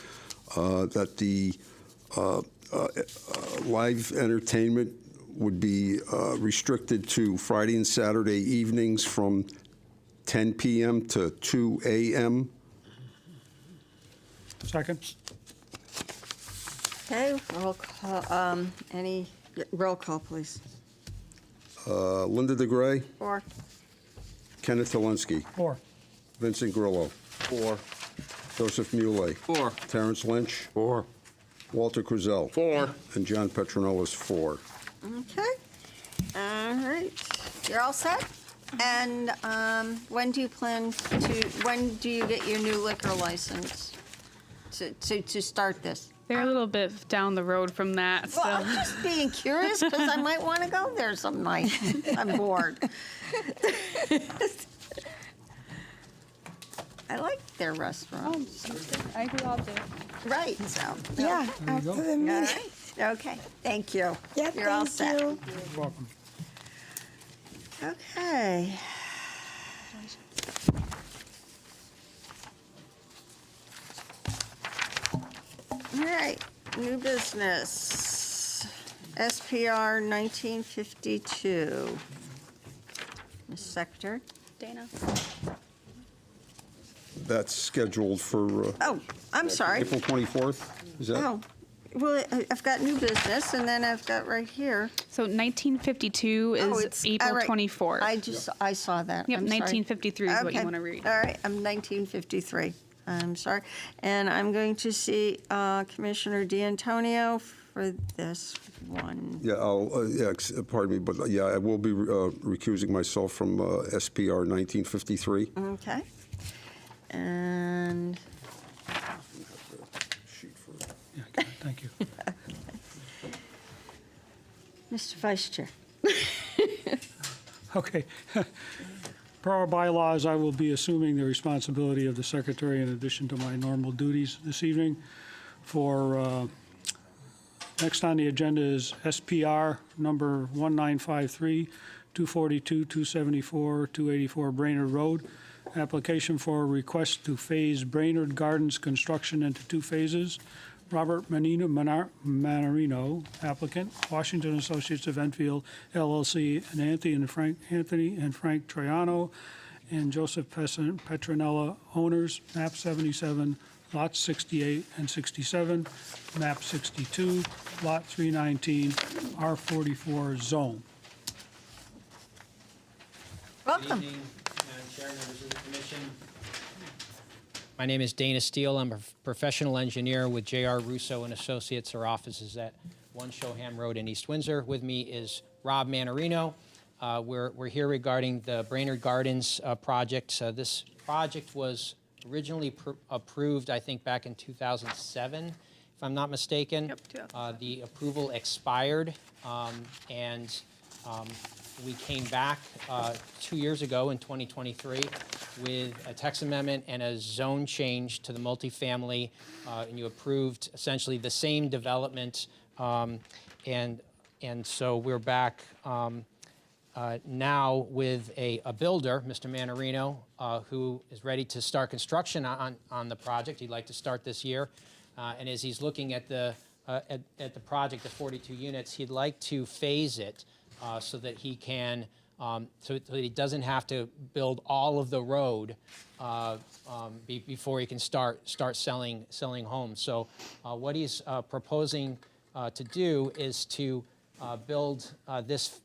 Speaker 2: that the live entertainment would be restricted to Friday and Saturday evenings from 10 p.m. to 2 a.m.
Speaker 4: Second?
Speaker 1: Okay, roll call, roll call, please.
Speaker 2: Linda DeGray,
Speaker 1: 4.
Speaker 2: Kenneth Alinsky,
Speaker 4: 4.
Speaker 2: Vincent Grillo,
Speaker 3: 4.
Speaker 2: Joseph Muley,
Speaker 10: 4.
Speaker 2: Terrence Lynch,
Speaker 11: 4.
Speaker 2: Walter Krizel,
Speaker 3: 4.
Speaker 2: and John Petronella is 4.
Speaker 1: Okay. All right. You're all set? And when do you get your new liquor license to start this?
Speaker 9: They're a little bit down the road from that, so.
Speaker 1: Well, I'm just being curious because I might want to go there some night. I'm bored. I like their restaurants.
Speaker 8: I think I'll do.
Speaker 1: Right, so.
Speaker 15: Yeah, after the
Speaker 1: All
Speaker 15: meeting.
Speaker 1: right. Okay, thank you.
Speaker 15: Yeah,
Speaker 1: You're all
Speaker 15: thank
Speaker 1: set.
Speaker 15: you.
Speaker 4: You're welcome.
Speaker 1: Okay. All right, new business. SPR 1952. Ms. Secretary?
Speaker 9: Dana?
Speaker 2: That's scheduled for
Speaker 1: Oh, I'm sorry.
Speaker 2: April 24th, is that?
Speaker 1: Oh, well, I've got new business, and then I've got right here.
Speaker 9: So 1952
Speaker 1: Oh,
Speaker 9: is
Speaker 1: it's-
Speaker 9: April
Speaker 1: all right.
Speaker 9: 24th.
Speaker 1: I saw that.
Speaker 9: Yep,
Speaker 1: I'm sorry.
Speaker 9: 1953 is what you
Speaker 1: Okay.
Speaker 9: want to read.
Speaker 1: All right, I'm 1953. I'm sorry. And I'm going to see Commissioner D'Antonio for this one.
Speaker 2: Yeah, pardon me, but yeah, I will be recusing myself from SPR 1953.
Speaker 1: Okay. And,
Speaker 4: Yeah, okay, thank you.
Speaker 1: Mr. Vice Chair.
Speaker 4: Okay. Per our bylaws, I will be assuming the responsibility of the secretary in addition to my normal duties this evening. For, next on the agenda is SPR number 1953, 242, 274, 284 Brainerd Road. Application for a request to phase Brainerd Gardens construction into 2 phases. Robert Manarino, applicant, Washington Associates of Enfield LLC, and Anthony and Frank Troiano, and Joseph Petronella, owners, map 77, lots 68 and 67, map 62, lot 319, R44 zone.
Speaker 1: Welcome.
Speaker 16: Good evening, Madam Chair, members of the commission. My name is Dana Steele. I'm a professional engineer with J.R. Russo and Associates. Our office is at 1 Shoham Road in East Windsor. With me is Rob Manarino. We're here regarding the Brainerd Gardens project. This project was originally approved, I think, back in 2007, if I'm not mistaken.
Speaker 9: Yep,
Speaker 16: The approval expired, and we came back 2 years ago in 2023 with a text amendment and a zone change to the multifamily, and you approved essentially the same development, and so we're back now with a builder, Mr. Manarino, who is ready to start construction on the project. He'd like to start this year, and as he's looking at the project, the 42 units, he'd like to phase it so that he can, so that he doesn't have to build all of the road before he can start selling homes. So what he's proposing to do is to build this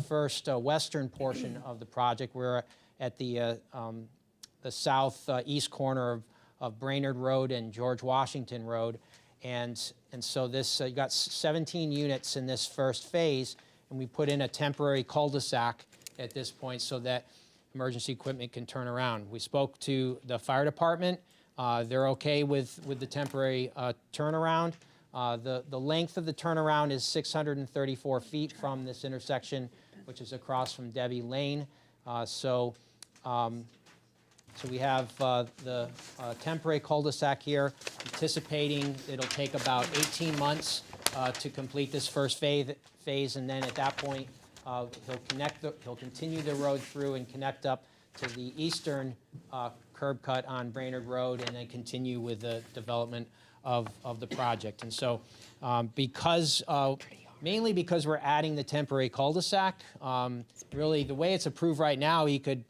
Speaker 16: first western portion of the project. We're at the southeast corner of Brainerd Road and George Washington Road, and so this you got 17 units in this first phase, and we put in a temporary cul-de-sac at this point so that emergency equipment can turn around. We spoke to the fire department. They're okay with the temporary turnaround. The length of the turnaround is 634 feet from this intersection, which is across from Debbie Lane. So we have the temporary cul-de-sac here, anticipating it'll take about 18 months to complete this first phase, and then at that point, he'll continue the road through and connect up to the eastern curb cut on Brainerd Road, and then continue with the development of the project. And so mainly because we're adding the temporary cul-de-sac, really the way it's approved right now, he could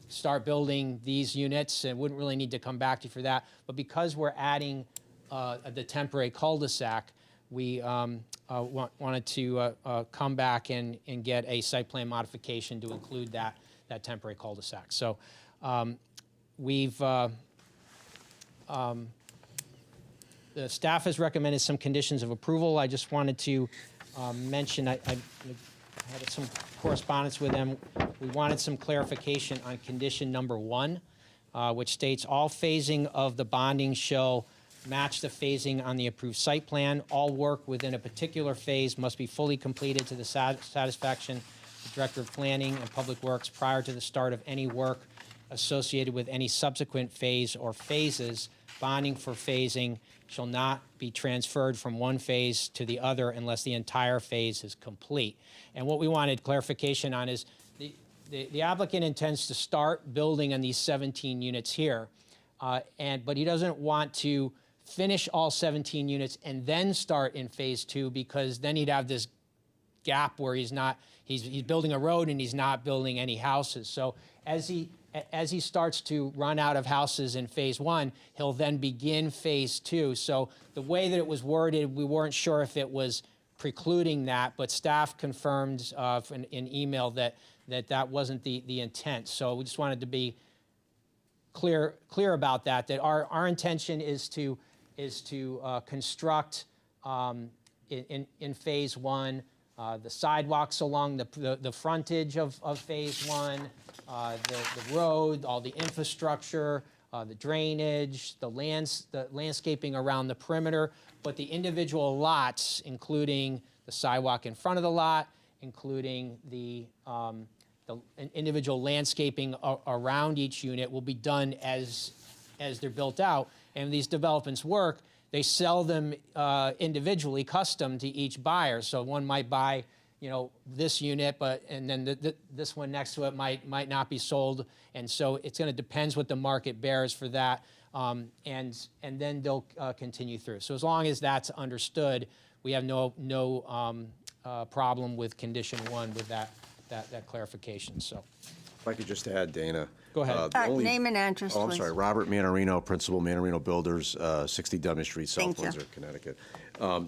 Speaker 16: start building these units and wouldn't really need to come back to you for that. But because we're adding the temporary cul-de-sac, we wanted to come back and get a site plan modification to include that temporary cul-de-sac. So the staff has recommended some conditions of approval. I just wanted to mention, I had some correspondence with them. We wanted some clarification on condition number 1, which states all phasing of the bonding shall match the phasing on the approved site plan. All work within a particular phase must be fully completed to the satisfaction of the Director of Planning and Public Works prior to the start of any work associated with any subsequent phase or phases. Bonding for phasing shall not be transferred from one phase to the other unless the entire phase is complete. And what we wanted clarification on is the applicant intends to start building on these 17 units here, but he doesn't want to finish all 17 units and then start in phase 2, because then he'd have this gap where he's building a road and he's not building any houses. So as he starts to run out of houses in phase 1, he'll then begin phase 2. So the way that it was worded, we weren't sure if it was precluding that, but staff confirmed in email that wasn't the intent. So we just wanted to be clear about that our intention is to construct in phase 1 the sidewalks along the frontage of phase 1, the road, all the infrastructure, the drainage, the landscaping around the perimeter, but the individual lots, including the sidewalk in front of the lot, including the individual landscaping around each unit, will be done as they're built out. And these developments work, they sell them individually, custom to each buyer. So one might buy, this unit, and then this one next to it might not be sold. And so it's going to depend what the market bears for that, and then they'll continue through. So as long as that's understood, we have no problem with condition 1 with that clarification. So
Speaker 17: If I could just add, Dana.
Speaker 16: Go ahead.
Speaker 1: Name and address,
Speaker 17: Oh, I'm
Speaker 1: please.
Speaker 17: sorry, Robert Manarino, Principal, Manarino Builders, 60 Dudley Street, South
Speaker 1: Thank you.
Speaker 17: Windsor, Connecticut.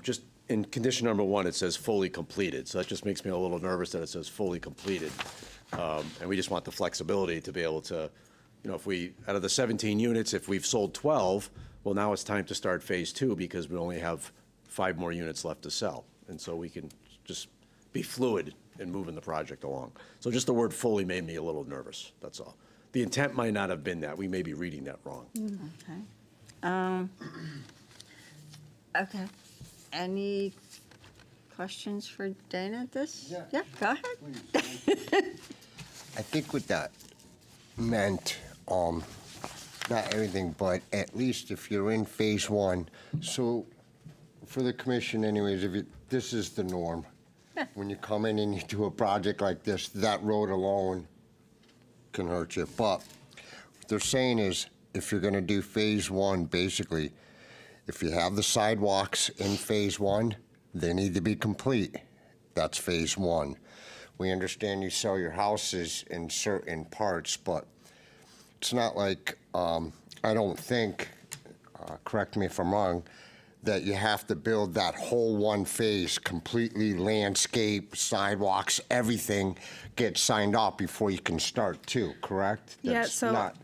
Speaker 17: Just in condition number 1, it says fully completed, so that just makes me a little nervous that it says fully completed. And we just want the flexibility to be able to, if we, out of the 17 units, if we've sold 12, well, now it's time to start phase 2 because we only have 5 more units left to sell. And so we can just be fluid in moving the project along. So just the word fully made me a little nervous, that's all. The intent might not have been that. We may be reading that wrong.
Speaker 1: Okay. Any questions for Dana at this? Yeah, go ahead.
Speaker 13: I think what that meant, not everything, but at least if you're in phase 1, so for the commission anyways, this is the norm. When you come in and you do a project like this, that road alone can hurt you. But what they're saying is, if you're gonna do phase 1, basically, if you have the sidewalks in phase 1, they need to be complete. That's phase 1. We understand you sell your houses in certain parts, but it's not like, I don't think, correct me if I'm wrong, that you have to build that whole one phase, completely landscape, sidewalks, everything gets signed off before you can start too, correct?
Speaker 9: Yeah,
Speaker 13: That's
Speaker 9: so
Speaker 13: not-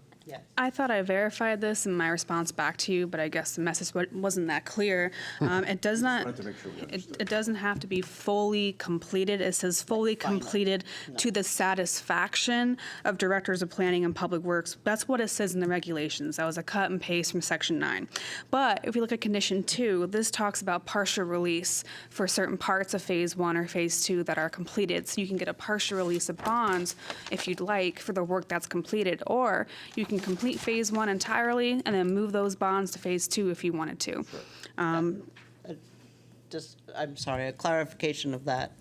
Speaker 9: I thought I verified this in my response back to you, but I guess the message wasn't that clear. It does not.
Speaker 17: Wanted to make sure we understood.
Speaker 9: It doesn't have to be fully completed. It says fully completed to the satisfaction of directors of planning and public works. That's what it says in the regulations. That was a cut and paste from section 9. But if we look at condition 2, this talks about partial release for certain parts of phase 1 or phase 2 that are completed. So you can get a partial release of bonds if you'd like for the work that's completed, or you can complete phase 1 entirely and then move those bonds to phase 2 if you wanted to.
Speaker 6: I'm sorry, a clarification of that.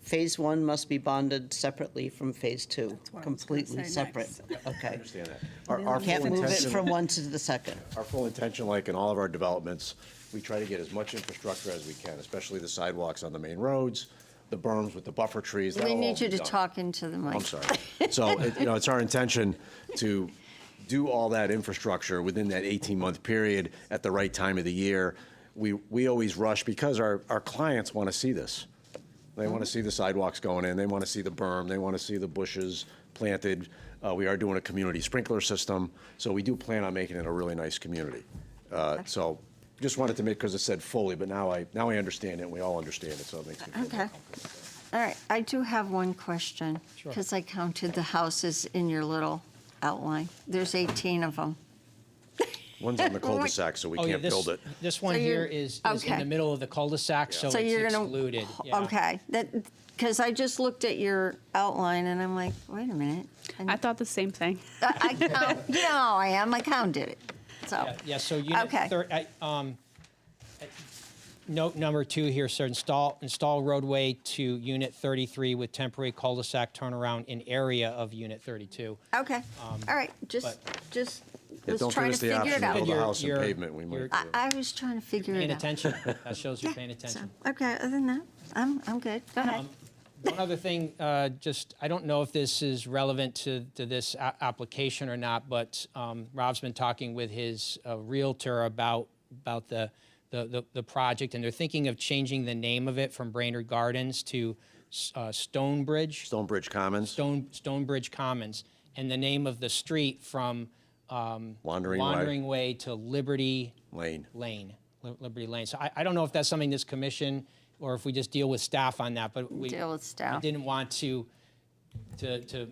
Speaker 6: Phase 1 must be bonded separately from phase 2, completely separate. Okay.
Speaker 17: I understand that. Our
Speaker 6: Can't
Speaker 17: full
Speaker 6: move it
Speaker 17: intention-
Speaker 6: from one to the second.
Speaker 17: Our full intention, like in all of our developments, we try to get as much infrastructure as we can, especially the sidewalks on the main roads, the berms with the buffer trees.
Speaker 1: We
Speaker 17: that'll all
Speaker 1: need you
Speaker 17: be
Speaker 1: to
Speaker 17: done.
Speaker 1: talk into the mic.
Speaker 17: I'm sorry. So, it's our intention to do all that infrastructure within that 18-month period at the right time of the year. We always rush because our clients want to see this. They want to see the sidewalks going in, they want to see the berm, they want to see the bushes planted. We are doing a community sprinkler system, so we do plan on making it a really nice community. So just wanted to make, because it said fully, but now I understand it, and we all understand it, so it makes me feel
Speaker 1: Okay. All right, I do have one question, because I counted the houses in your little outline. There's 18 of them.
Speaker 17: One's on the cul-de-sac, so we
Speaker 16: Oh, yeah,
Speaker 17: can't build it.
Speaker 16: This one
Speaker 1: So
Speaker 16: here
Speaker 1: you're-
Speaker 16: is in
Speaker 1: okay.
Speaker 16: the middle of the cul-de-sac, so
Speaker 1: So
Speaker 16: it's
Speaker 1: you're gonna-
Speaker 16: excluded. Yeah.
Speaker 1: Okay, because I just looked at your outline, and I'm like, wait a minute.
Speaker 9: I thought the same thing.
Speaker 1: I count, you know how I am, I counted it, so.
Speaker 16: Yeah, so unit
Speaker 1: Okay.
Speaker 16: note number 2 here, sir, install roadway to unit 33 with temporary cul-de-sac turnaround in area of unit 32.
Speaker 1: Okay, all right, just
Speaker 17: Yeah,
Speaker 1: was
Speaker 17: don't give
Speaker 1: trying
Speaker 17: us
Speaker 1: to
Speaker 17: the
Speaker 1: figure
Speaker 17: option
Speaker 1: it
Speaker 17: to
Speaker 1: out.
Speaker 17: build a house in
Speaker 16: You're-
Speaker 17: pavement, we might
Speaker 16: you're-
Speaker 17: do it.
Speaker 1: I was trying to figure
Speaker 16: Paying
Speaker 1: it out.
Speaker 16: attention, that shows you're paying attention.
Speaker 1: Okay, other than that, I'm good. Go ahead.
Speaker 16: One other thing, just, I don't know if this is relevant to this application or not, but Rob's been talking with his realtor about the project, and they're thinking of changing the name of it from Brainerd Gardens to Stonebridge.
Speaker 17: Stonebridge Commons.
Speaker 16: Stonebridge Commons, and the name of the street from
Speaker 17: Wandering
Speaker 16: Way to Liberty
Speaker 17: Lane.
Speaker 16: Liberty Lane. So I don't know if that's something this commission, or if we just deal with staff on that, but we
Speaker 1: Deal with staff.
Speaker 16: we didn't want to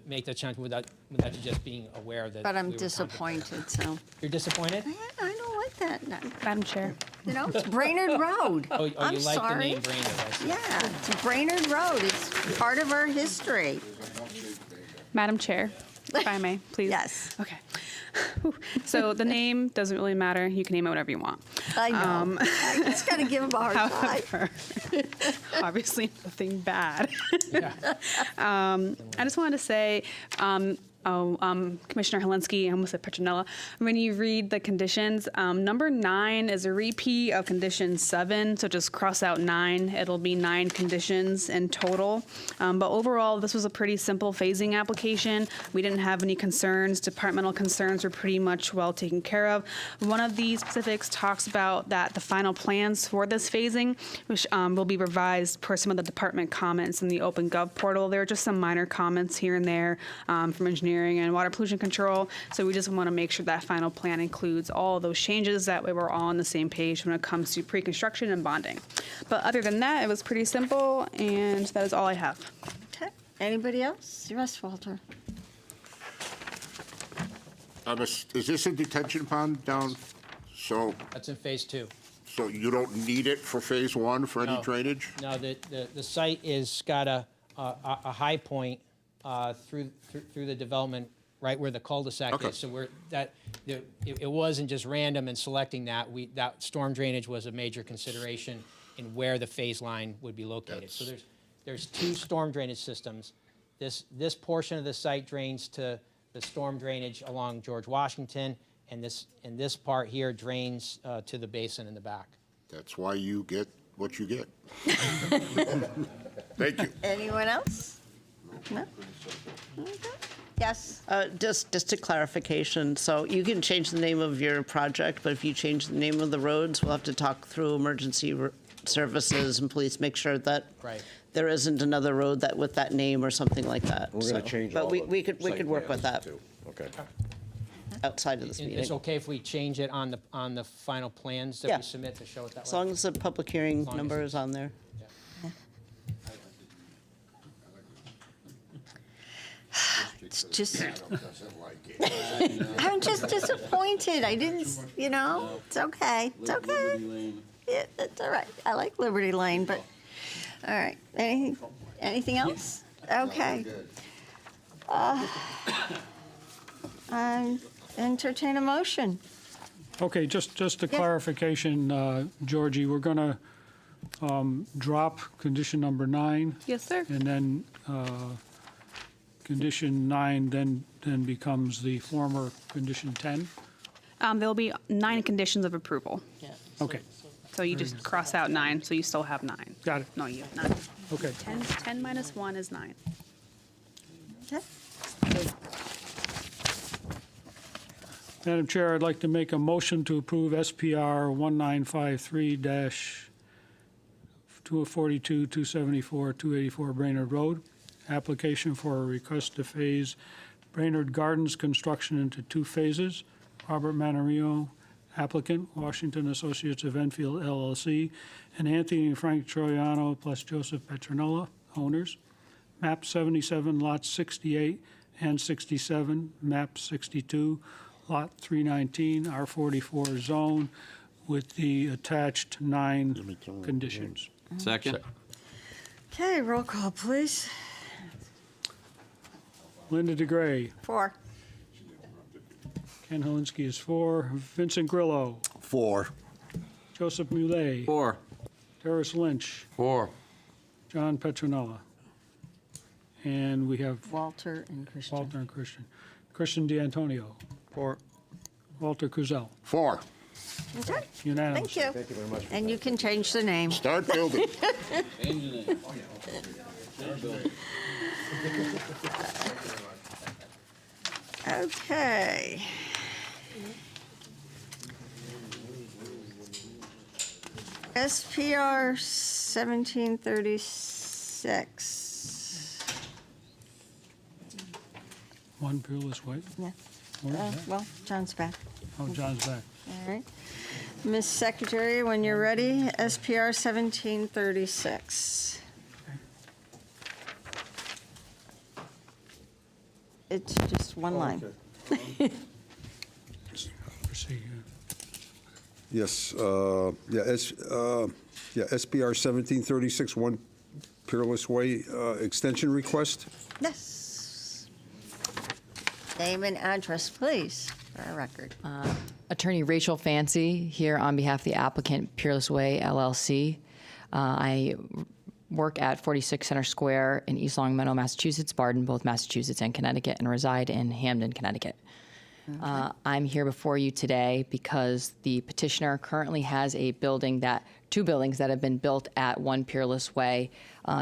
Speaker 16: make that change without you just being aware that.
Speaker 1: But I'm
Speaker 16: we were
Speaker 1: disappointed, so.
Speaker 16: You're disappointed?
Speaker 1: I don't like that.
Speaker 9: Madam Chair.
Speaker 1: You know, it's Brainerd Road.
Speaker 16: Oh,
Speaker 1: I'm
Speaker 16: you like the
Speaker 1: sorry.
Speaker 16: name Brainerd? I see.
Speaker 1: Yeah, it's Brainerd Road. It's part of our history.
Speaker 9: Madam Chair, if I may, please.
Speaker 1: Yes.
Speaker 9: Okay. So the name doesn't really matter. You can name it whatever you want.
Speaker 1: I know. I just got to give him a hard time.
Speaker 9: However, obviously nothing bad. I just wanted to say, Commissioner Helinski, I almost said Petronella. When you read the conditions, number 9 is a repeat of condition 7, so just cross out 9. It'll be 9 conditions in total. But overall, this was a pretty simple phasing application. We didn't have any concerns. Departmental concerns were pretty much well taken care of. One of these specifics talks about that the final plans for this phasing, which will be revised per some of the department comments in the OpenGov portal. There are just some minor comments here and there from engineering and water pollution control. So we just want to make sure that final plan includes all those changes. That way we're all on the same page when it comes to pre-construction and bonding. But other than that, it was pretty simple, and that is all I have.
Speaker 1: Okay. Anybody else? Yes, Walter.
Speaker 3: Is this a detention pond down? So,
Speaker 16: That's in phase 2.
Speaker 3: so you don't need it for phase 1 for any
Speaker 16: No.
Speaker 3: drainage?
Speaker 16: No, the site is got a high point through the development, right where the cul-de-sac
Speaker 3: Okay.
Speaker 16: is. So it wasn't just random in selecting that. That storm drainage was a major consideration in where the phase line would be located. So there's 2 storm drainage systems. This portion of the site drains to the storm drainage along George Washington, and this part here drains to the basin in the back.
Speaker 3: That's why you get what you get. Thank you.
Speaker 1: Anyone else? No? Okay. Yes.
Speaker 6: Just a clarification, so you can change the name of your project, but if you change the name of the roads, we'll have to talk through emergency services and police, make sure that
Speaker 16: Right.
Speaker 6: there isn't another road that with that name or something like that.
Speaker 17: We're going to
Speaker 6: So-
Speaker 17: change
Speaker 6: But
Speaker 17: all
Speaker 6: we
Speaker 17: the
Speaker 6: could
Speaker 17: site
Speaker 6: work with that
Speaker 17: plans, too. Okay.
Speaker 6: outside of this
Speaker 16: And
Speaker 6: meeting.
Speaker 16: it's okay if we change it on the final plans that
Speaker 6: Yeah.
Speaker 16: we submit to show it that way?
Speaker 6: As long as the public hearing
Speaker 16: long as
Speaker 6: number
Speaker 16: it's-
Speaker 6: is on there.
Speaker 1: It's just, I'm just disappointed. I didn't, it's okay. It's okay. Yeah, that's all right. I like Liberty Lane, but, all right. Anything else? Okay. Entertain a motion.
Speaker 4: Okay, just a clarification, Georgie, we're going to drop condition number 9.
Speaker 9: Yes, sir.
Speaker 4: And then condition 9 then becomes the former condition 10?
Speaker 9: There'll be 9 conditions of approval.
Speaker 4: Okay,
Speaker 9: So you just cross out 9, so you still have 9.
Speaker 4: got it.
Speaker 9: No, you have 9.
Speaker 4: Okay.
Speaker 9: 10 minus 1 is 9.
Speaker 1: Okay.
Speaker 4: Madam Chair, I'd like to make a motion to approve SPR 1953-242, 274, 284 Brainerd Road. Application for a request to phase Brainerd Gardens construction into 2 phases. Robert Manarino, applicant, Washington Associates of Enfield LLC, and Anthony and Frank Troiano plus Joseph Petronella, owners. Map 77, lots 68 and 67, map 62, lot 319, R44 zone, with the attached 9 conditions.
Speaker 10: Second?
Speaker 1: Okay, roll call, please.
Speaker 4: Linda DeGray,
Speaker 1: 4.
Speaker 4: Ken Helinski is 4, Vincent Grillo,
Speaker 13: 4.
Speaker 4: Joseph Muley,
Speaker 10: 4.
Speaker 4: Terrace Lynch,
Speaker 11: 4.
Speaker 4: John Petronella. And we have
Speaker 1: Walter and Christian.
Speaker 4: Walter and Christian. Christian D'Antonio. 4. Walter Kuzel.
Speaker 3: 4.
Speaker 1: Okay,
Speaker 4: Unanimous.
Speaker 1: thank you. Thank you very much. And you can change the name.
Speaker 3: Start building.
Speaker 1: Okay. SPR 1736.
Speaker 4: 1 Peerless Way.
Speaker 1: Yeah.
Speaker 4: Where is that?
Speaker 1: Well, John's back.
Speaker 4: Oh, John's back.
Speaker 1: All right. Ms. Secretary, when you're ready, SPR 1736. It's just one line.
Speaker 4: Proceed.
Speaker 2: Yes, SBR 1736, 1 Peerless Way, extension request.
Speaker 1: Yes. Name and address, please, for our record.
Speaker 18: Attorney Rachel Fancy here on behalf of the applicant Peerless Way LLC. I work at 46 Center Square in East Longmeadow, Massachusetts, barred in both Massachusetts and Connecticut, and reside in Hamden, Connecticut. I'm here before you today because the petitioner currently has two buildings that have been built at One Peerless Way.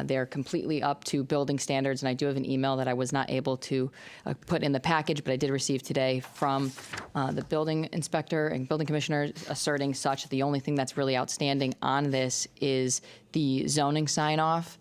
Speaker 18: They're completely up to building standards, and I do have an email that I was not able to put in the package, but I did receive today from the building inspector and building commissioner asserting such that the only thing that's really outstanding on this is the zoning sign-off.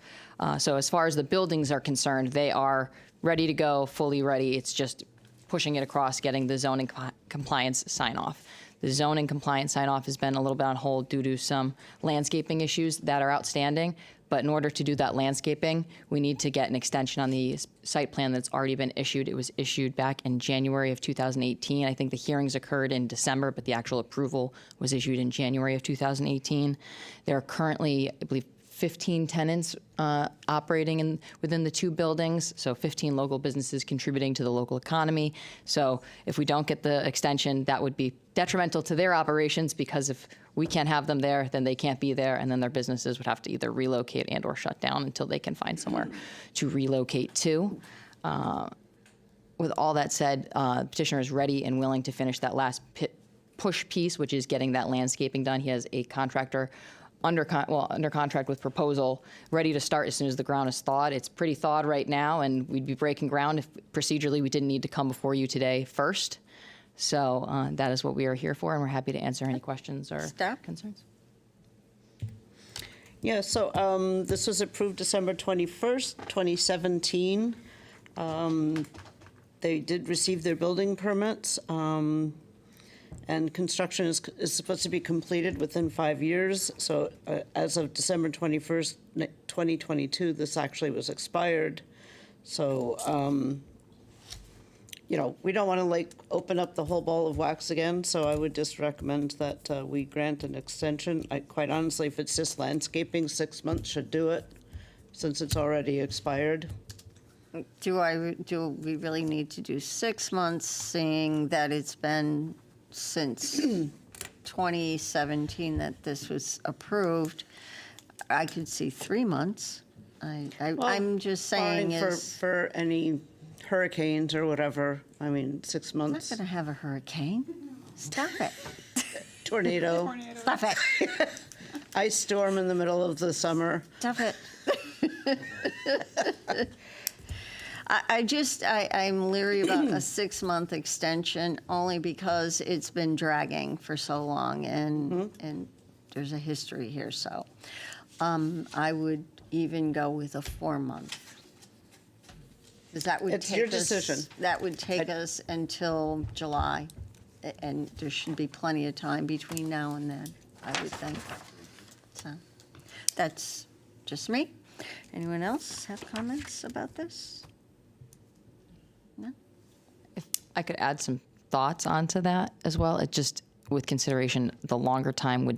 Speaker 18: So as far as the buildings are concerned, they are ready to go, fully ready. It's just pushing it across, getting the zoning compliance sign-off. The zoning compliance sign-off has been a little bit on hold due to some landscaping issues that are outstanding, but in order to do that landscaping, we need to get an extension on the site plan that's already been issued. It was issued back in January of 2018. I think the hearings occurred in December, but the actual approval was issued in January of 2018. There are currently, I believe, 15 tenants operating within the two buildings, so 15 local businesses contributing to the local economy. So if we don't get the extension, that would be detrimental to their operations, because if we can't have them there, then they can't be there, and then their businesses would have to either relocate and or shut down until they can find somewhere to relocate to. With all that said, the petitioner is ready and willing to finish that last push piece, which is getting that landscaping done. He has a contractor under contract with proposal, ready to start as soon as the ground is thawed. It's pretty thawed right now, and we'd be breaking ground if procedurally we didn't need to come before you today first. So that is what we are here for, and we're happy to answer any questions or concerns.
Speaker 6: Yeah, so this was approved December 21st, 2017. They did receive their building permits. And construction is supposed to be completed within 5 years. So as of December 21st, 2022, this actually was expired. So, we don't want to open up the whole ball of wax again. So I would just recommend that we grant an extension. Quite honestly, if it's just landscaping, 6 months should do it, since it's already expired.
Speaker 1: Do we really need to do 6 months, seeing that it's been since 2017 that this was approved? I could see 3 months. I'm just saying
Speaker 6: fine for any hurricanes or whatever. I mean, 6
Speaker 1: I'm
Speaker 6: months.
Speaker 1: not going to have a hurricane. Stop it.
Speaker 6: Tornado.
Speaker 1: Stop it.
Speaker 6: Ice storm in the middle of the summer.
Speaker 1: Stop it. I'm leery about a 6-month extension, only because it's been dragging for so long, and there's a history here. So I would even go with a 4-month, because that would
Speaker 6: It's
Speaker 1: take
Speaker 6: your
Speaker 1: us.
Speaker 6: decision.
Speaker 1: That would take us until July, and there should be plenty of time between now and then, I would think. So that's just me. Anyone else have comments about this? No?
Speaker 18: I could add some thoughts onto that as well. It just, with consideration, the longer time would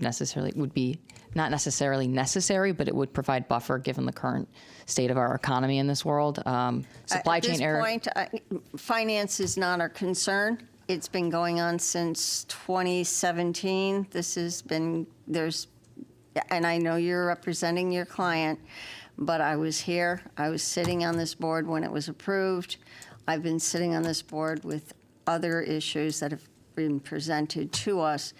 Speaker 18: be not necessarily necessary, but it would provide buffer given the current state of our economy in this world. Supply chain error.
Speaker 1: At this point, finance is not our concern. It's been going on since 2017. This has been, and I know you're representing your client, but I was here. I was sitting on this board when it was approved. I've been sitting on this board with other issues that have been presented to us,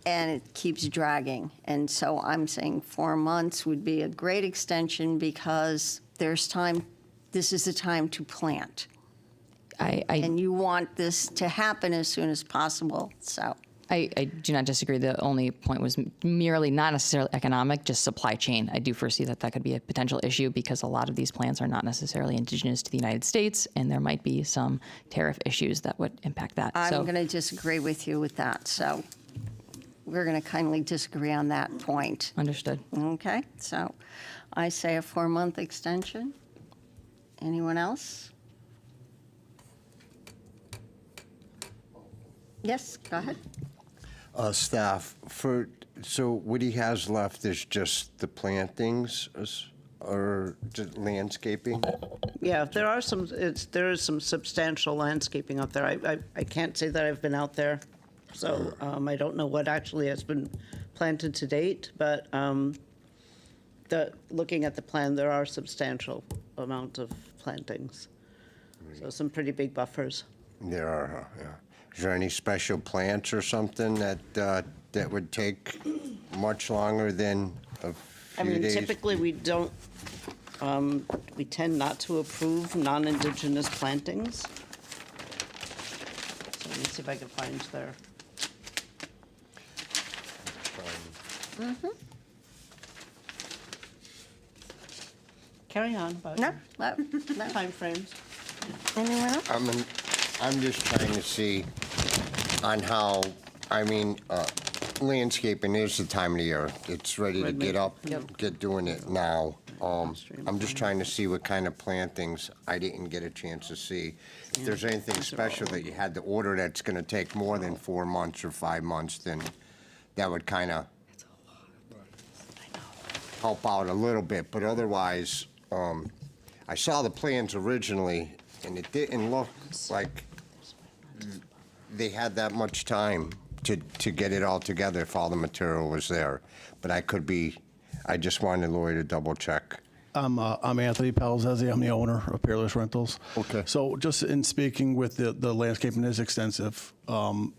Speaker 1: and it keeps dragging. And so I'm saying 4 months would be a great extension, because there's time. This is the time to plant. And you want this to happen as soon as possible, so.
Speaker 18: I do not disagree. The only point was merely not necessarily economic, just supply chain. I do foresee that could be a potential issue, because a lot of these plants are not necessarily indigenous to the United States, and there might be some tariff issues that would impact that.
Speaker 1: I'm going to disagree with you with that, so we're going to kindly disagree on that point.
Speaker 18: Understood.
Speaker 1: Okay, so I say a 4-month extension. Anyone else? Yes, go ahead.
Speaker 13: Staff, so what he has left is just the plantings or just landscaping?
Speaker 6: Yeah, there is some substantial landscaping up there. I can't say that I've been out there, so I don't know what actually has been planted to date, but looking at the plan, there are substantial amount of plantings. So some pretty big buffers.
Speaker 13: There are, yeah. Is there any special plants or something that would take much longer than a
Speaker 6: I
Speaker 13: few
Speaker 6: mean,
Speaker 13: days?
Speaker 6: typically, we don't, we tend not to approve non-indigenous plantings. So let me see if I can find their. Carry on about
Speaker 1: No,
Speaker 6: your
Speaker 1: no.
Speaker 6: timeframes.
Speaker 1: Anyone else?
Speaker 13: I'm just trying to see on how, I mean, landscaping is the time of the year. It's ready to
Speaker 6: Red
Speaker 13: get
Speaker 6: maple.
Speaker 13: up,
Speaker 6: Yep.
Speaker 13: get doing it now. I'm just trying to see what kind of plantings I didn't get a chance to see. If there's anything special that you had to order that's gonna take more than 4 months or 5 months, then that would kind of help out a little bit, but otherwise, I saw the plans originally, and it didn't look like they had that much time to get it all together if all the material was there. But I just wanted Lori to double check.
Speaker 19: I'm Anthony Palazzesi. I'm the owner of Peerless Rentals.
Speaker 13: Okay.
Speaker 19: So just in speaking with the landscaping is extensive.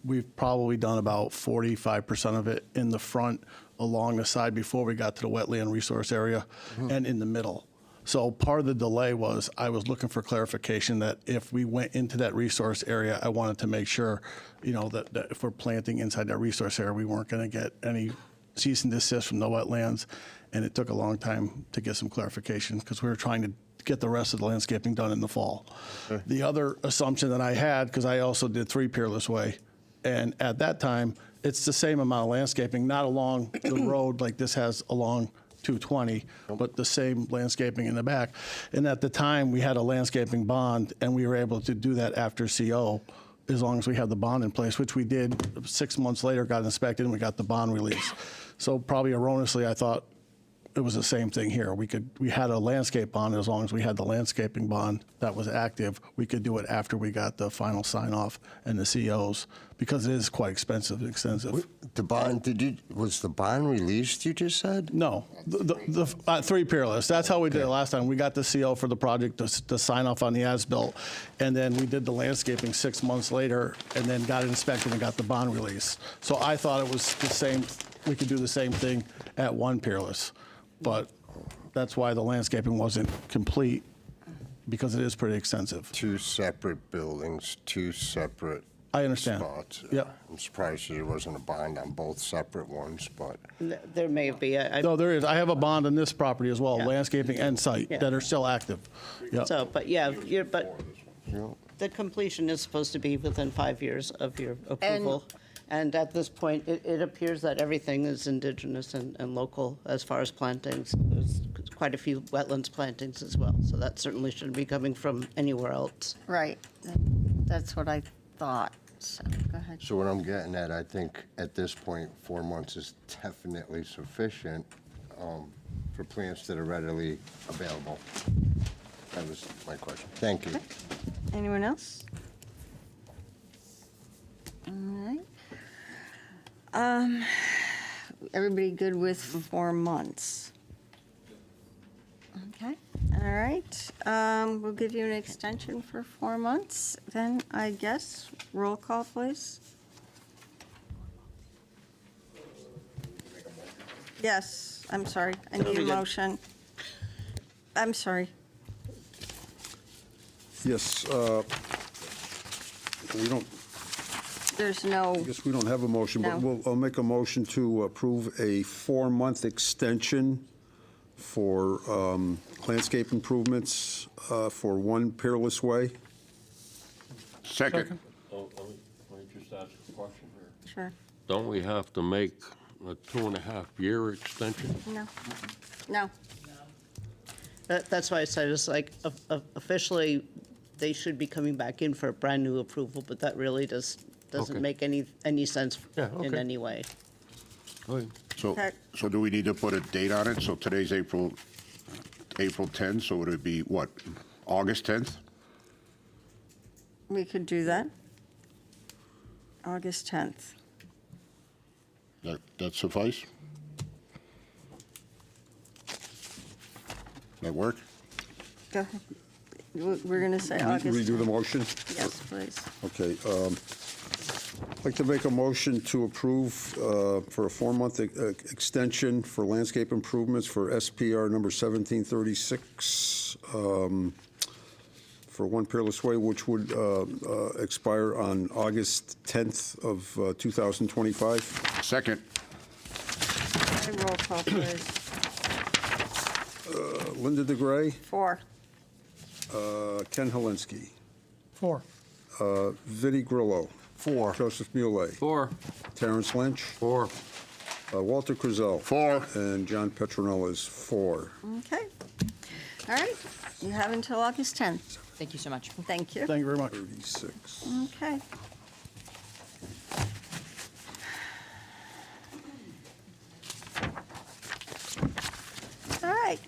Speaker 19: We've probably done about 45% of it in the front, along the side before we got to the wetland resource area, and in the middle. So part of the delay was I was looking for clarification that if we went into that resource area, I wanted to make sure, that if we're planting inside that resource area, we weren't going to get any cease and desist from the wetlands. And it took a long time to get some clarification because we were trying to get the rest of the landscaping done in the fall.
Speaker 13: Okay.
Speaker 19: The other assumption that I had, because I also did 3 Peerless Way, and at that time, it's the same amount of landscaping, not along the road like this has along 220, but the same landscaping in the back. And at the time, we had a landscaping bond, and we were able to do that after CO, as long as we had the bond in place, which we did. 6 months later, got inspected, and we got the bond release. So probably erroneously, I thought it was the same thing here. We had a landscape bond. As long as we had the landscaping bond that was active, we could do it after we got the final sign off and the COs, because it is quite expensive and extensive.
Speaker 13: The bond, was the bond released, you just said?
Speaker 19: No, the 3 Peerless. That's how we did it last time. We got the CO for the project to sign off on the as-built, and then we did the landscaping 6 months later, and then got it inspected and got the bond release. So I thought it was the same. We could do the same thing at 1 Peerless, but that's why the landscaping wasn't complete, because it is pretty extensive.
Speaker 13: 2 separate buildings, 2 separate
Speaker 19: I understand.
Speaker 13: spots.
Speaker 19: Yep.
Speaker 13: I'm surprised there wasn't a bond on both separate ones, but.
Speaker 6: There may be.
Speaker 19: No, there is. I have a bond on this property as well,
Speaker 6: Yeah.
Speaker 19: landscaping and site,
Speaker 6: Yeah.
Speaker 19: that are still active. Yep.
Speaker 6: So, but yeah, the completion is supposed to be within 5 years of your approval. And at this point, it appears that everything is indigenous and local as far as plantings. There's quite a few wetlands plantings as well, so that certainly shouldn't be coming from anywhere else.
Speaker 1: Right. That's what I thought. So, go ahead.
Speaker 13: So what I'm getting at, I think at this point, 4 months is definitely sufficient for plants that are readily available. That was my question. Thank you.
Speaker 1: Anyone else? All right. Everybody good with 4 months? Okay, all right. We'll give you an extension for 4 months, then, I guess. Roll call, please. Yes, I'm sorry. I need a motion. I'm sorry.
Speaker 2: Yes, we don't,
Speaker 1: There's no,
Speaker 2: I guess we don't have a motion, but
Speaker 1: No.
Speaker 2: I'll make a motion to approve a 4-month extension for landscape improvements for 1 Peerless Way.
Speaker 3: Second.
Speaker 11: Let me just ask a question here.
Speaker 1: sure,
Speaker 11: Don't we have to make a 2.5-year extension?
Speaker 1: no, no.
Speaker 6: That's why I said it's like officially, they should be coming back in for a brand-new approval, but that really doesn't
Speaker 11: Okay.
Speaker 6: make any sense
Speaker 11: Yeah,
Speaker 6: in
Speaker 11: okay.
Speaker 6: any way.
Speaker 3: So do we need to put a date on it? So today's April 10th, so would it be what, August 10th?
Speaker 1: We could do that. August 10th.
Speaker 3: That suffice? That work?
Speaker 1: Go ahead. We're going to say August.
Speaker 2: Redo the motion?
Speaker 1: Yes, please.
Speaker 2: Okay. I'd like to make a motion to approve for a 4-month extension for landscape improvements for SPR number 1736 for One Peerless Way, which would expire on August 10th of 2025.
Speaker 3: Second.
Speaker 1: Okay, roll call, please.
Speaker 2: Linda DeGray,
Speaker 1: 4.
Speaker 2: Ken Helinski,
Speaker 4: 4.
Speaker 2: Vinnie Grillo,
Speaker 3: 4.
Speaker 2: Joseph Muley,
Speaker 10: 4.
Speaker 2: Terrence Lynch,
Speaker 3: 4.
Speaker 2: Walter Crizel,
Speaker 3: 4.
Speaker 2: and John Petronella is 4.
Speaker 1: Okay. All right. You have until August 10th.
Speaker 18: Thank you so much.
Speaker 1: Thank you.
Speaker 19: Thank you very much.
Speaker 2: 36.
Speaker 1: Okay. All right.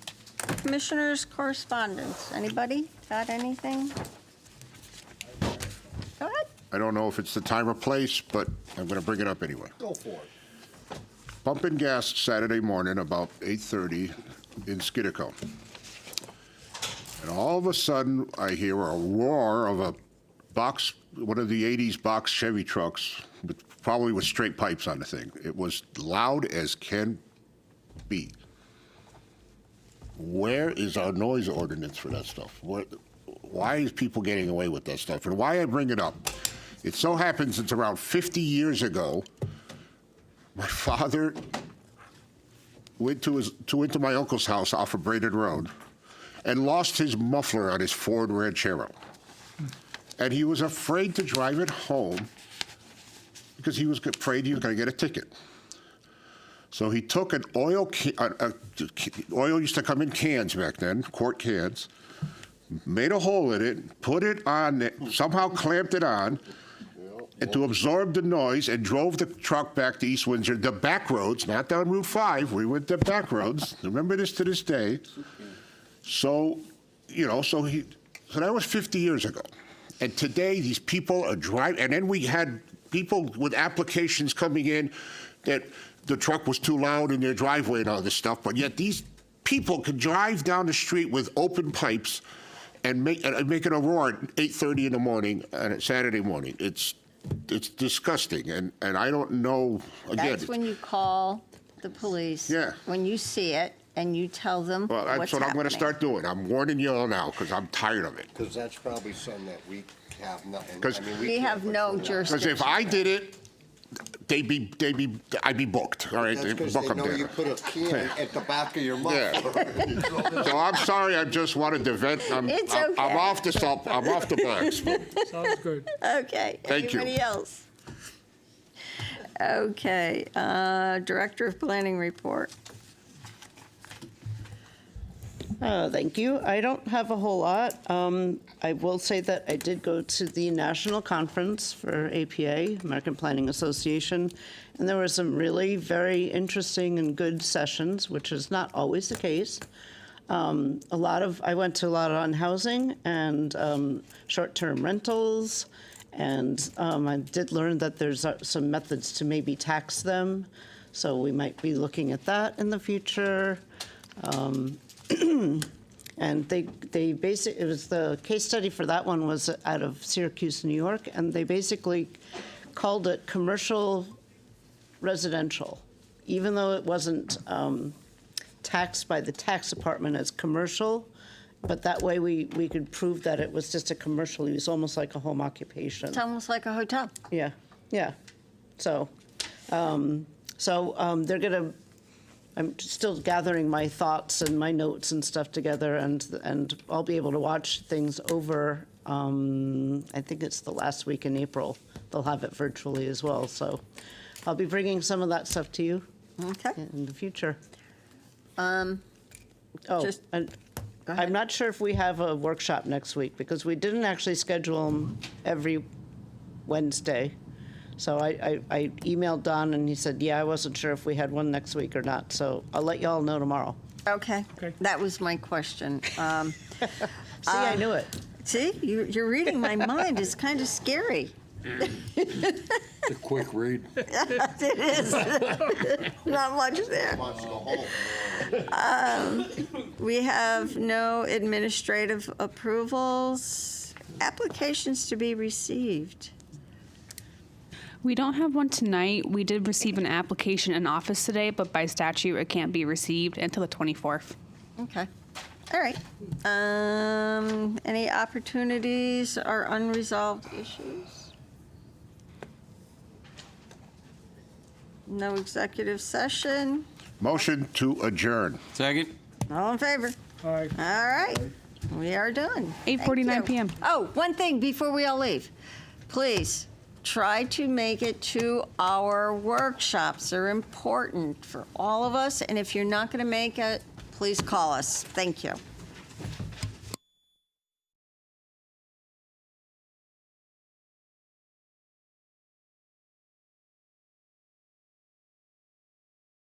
Speaker 1: Commissioners' correspondence. Anybody got anything? Go ahead.
Speaker 3: I don't know if it's the time or place, but I'm going to bring it up anyway.
Speaker 13: Go for it.
Speaker 3: Pumping gas Saturday morning about 8:30 in Skidco. And all of a sudden, I hear a roar of a box, one of the 80s box Chevy trucks, probably with straight pipes on the thing. It was loud as can be. Where is our noise ordinance for that stuff? Why is people getting away with that stuff? And why I bring it up, it so happens it's around 50 years ago, my father went into my uncle's house off of Braden Road and lost his muffler on his Ford Ranchero. And he was afraid to drive it home because he was afraid he was going to get a ticket. So he took an oil oil used to come in cans back then, quart cans, made a hole in it, put it on, somehow clamped it on, and to absorb the noise, and drove the truck back to East Windsor, the back roads, not down Route 5. We went the back roads. Remember this to this day. So, so that was 50 years ago. And today, these people are driving, and then we had people with applications coming in that the truck was too loud in their driveway and all this stuff, but yet these people could drive down the street with open pipes and make it a roar at 8:30 in the morning on a Saturday morning. It's disgusting, and I don't know, again.
Speaker 1: That's when you call the police.
Speaker 3: Yeah.
Speaker 1: When you see it, and you tell them
Speaker 3: Well,
Speaker 1: what's
Speaker 3: that's what I'm going to
Speaker 1: happening.
Speaker 3: start doing. I'm warning you all now because I'm tired of it.
Speaker 13: Because that's probably something that we have nothing.
Speaker 3: 'Cause-
Speaker 13: I mean,
Speaker 1: We have
Speaker 13: can't
Speaker 1: no
Speaker 13: control that.
Speaker 3: Because if I did it, I'd be booked. All right,
Speaker 13: That's
Speaker 3: They'd
Speaker 13: because
Speaker 3: book
Speaker 13: they
Speaker 3: 'em
Speaker 13: know
Speaker 3: there.
Speaker 13: you put a can at the back of your
Speaker 3: Yeah.
Speaker 13: muffler.
Speaker 3: So I'm sorry. I just wanted to vent. I'm
Speaker 1: It's
Speaker 3: I'm
Speaker 1: okay.
Speaker 3: off the I'm off the box.
Speaker 4: Sounds good.
Speaker 1: Okay.
Speaker 3: Thank you.
Speaker 1: Anybody else? Okay. Director of Planning report.
Speaker 6: Thank you. I don't have a whole lot. I will say that I did go to the national conference for APA, American Planning Association, and there were some really very interesting and good sessions, which is not always the case. I went to a lot on housing and short-term rentals, and I did learn that there's some methods to maybe tax them, so we might be looking at that in the future. And they basically, it was the case study for that one was out of Syracuse, New York, and they basically called it commercial residential, even though it wasn't taxed by the tax department as commercial, but that way we could prove that it was just a commercial use, almost like a home occupation.
Speaker 1: It's almost like a hotel.
Speaker 6: Yeah, yeah. So, they're gonna. I'm still gathering my thoughts and my notes and stuff together, and I'll be able to watch things over. I think it's the last week in April. They'll have it virtually as well, so I'll be bringing some of that stuff to you.
Speaker 1: Okay.
Speaker 6: In the future.
Speaker 1: Just-
Speaker 6: and I'm not sure if we have a workshop next week because we didn't actually schedule them every Wednesday. So I emailed Don and he said, yeah, I wasn't sure if we had one next week or not. So I'll let y'all know tomorrow.
Speaker 1: Okay. That was my question.
Speaker 6: See, I knew it.
Speaker 1: See, you're reading my mind. It's kind of scary.
Speaker 3: It's a quick read.
Speaker 1: It is. Not much there.
Speaker 13: Wants to go home.
Speaker 1: We have no administrative approvals. Applications to be received.
Speaker 9: We don't have one tonight. We did receive an application in office today, but by statute, it can't be received until the 24th.
Speaker 1: Okay. All right. Any opportunities or unresolved issues? No executive session.
Speaker 3: Motion to adjourn.
Speaker 10: Second.
Speaker 1: All in favor?
Speaker 4: Aye.
Speaker 1: All right. We are done.
Speaker 9: 8:49 p.m.
Speaker 1: Oh, one thing before we all leave. Please try to make it to our workshops. They're important for all of us. And if you're not going to make it, please call us. Thank you.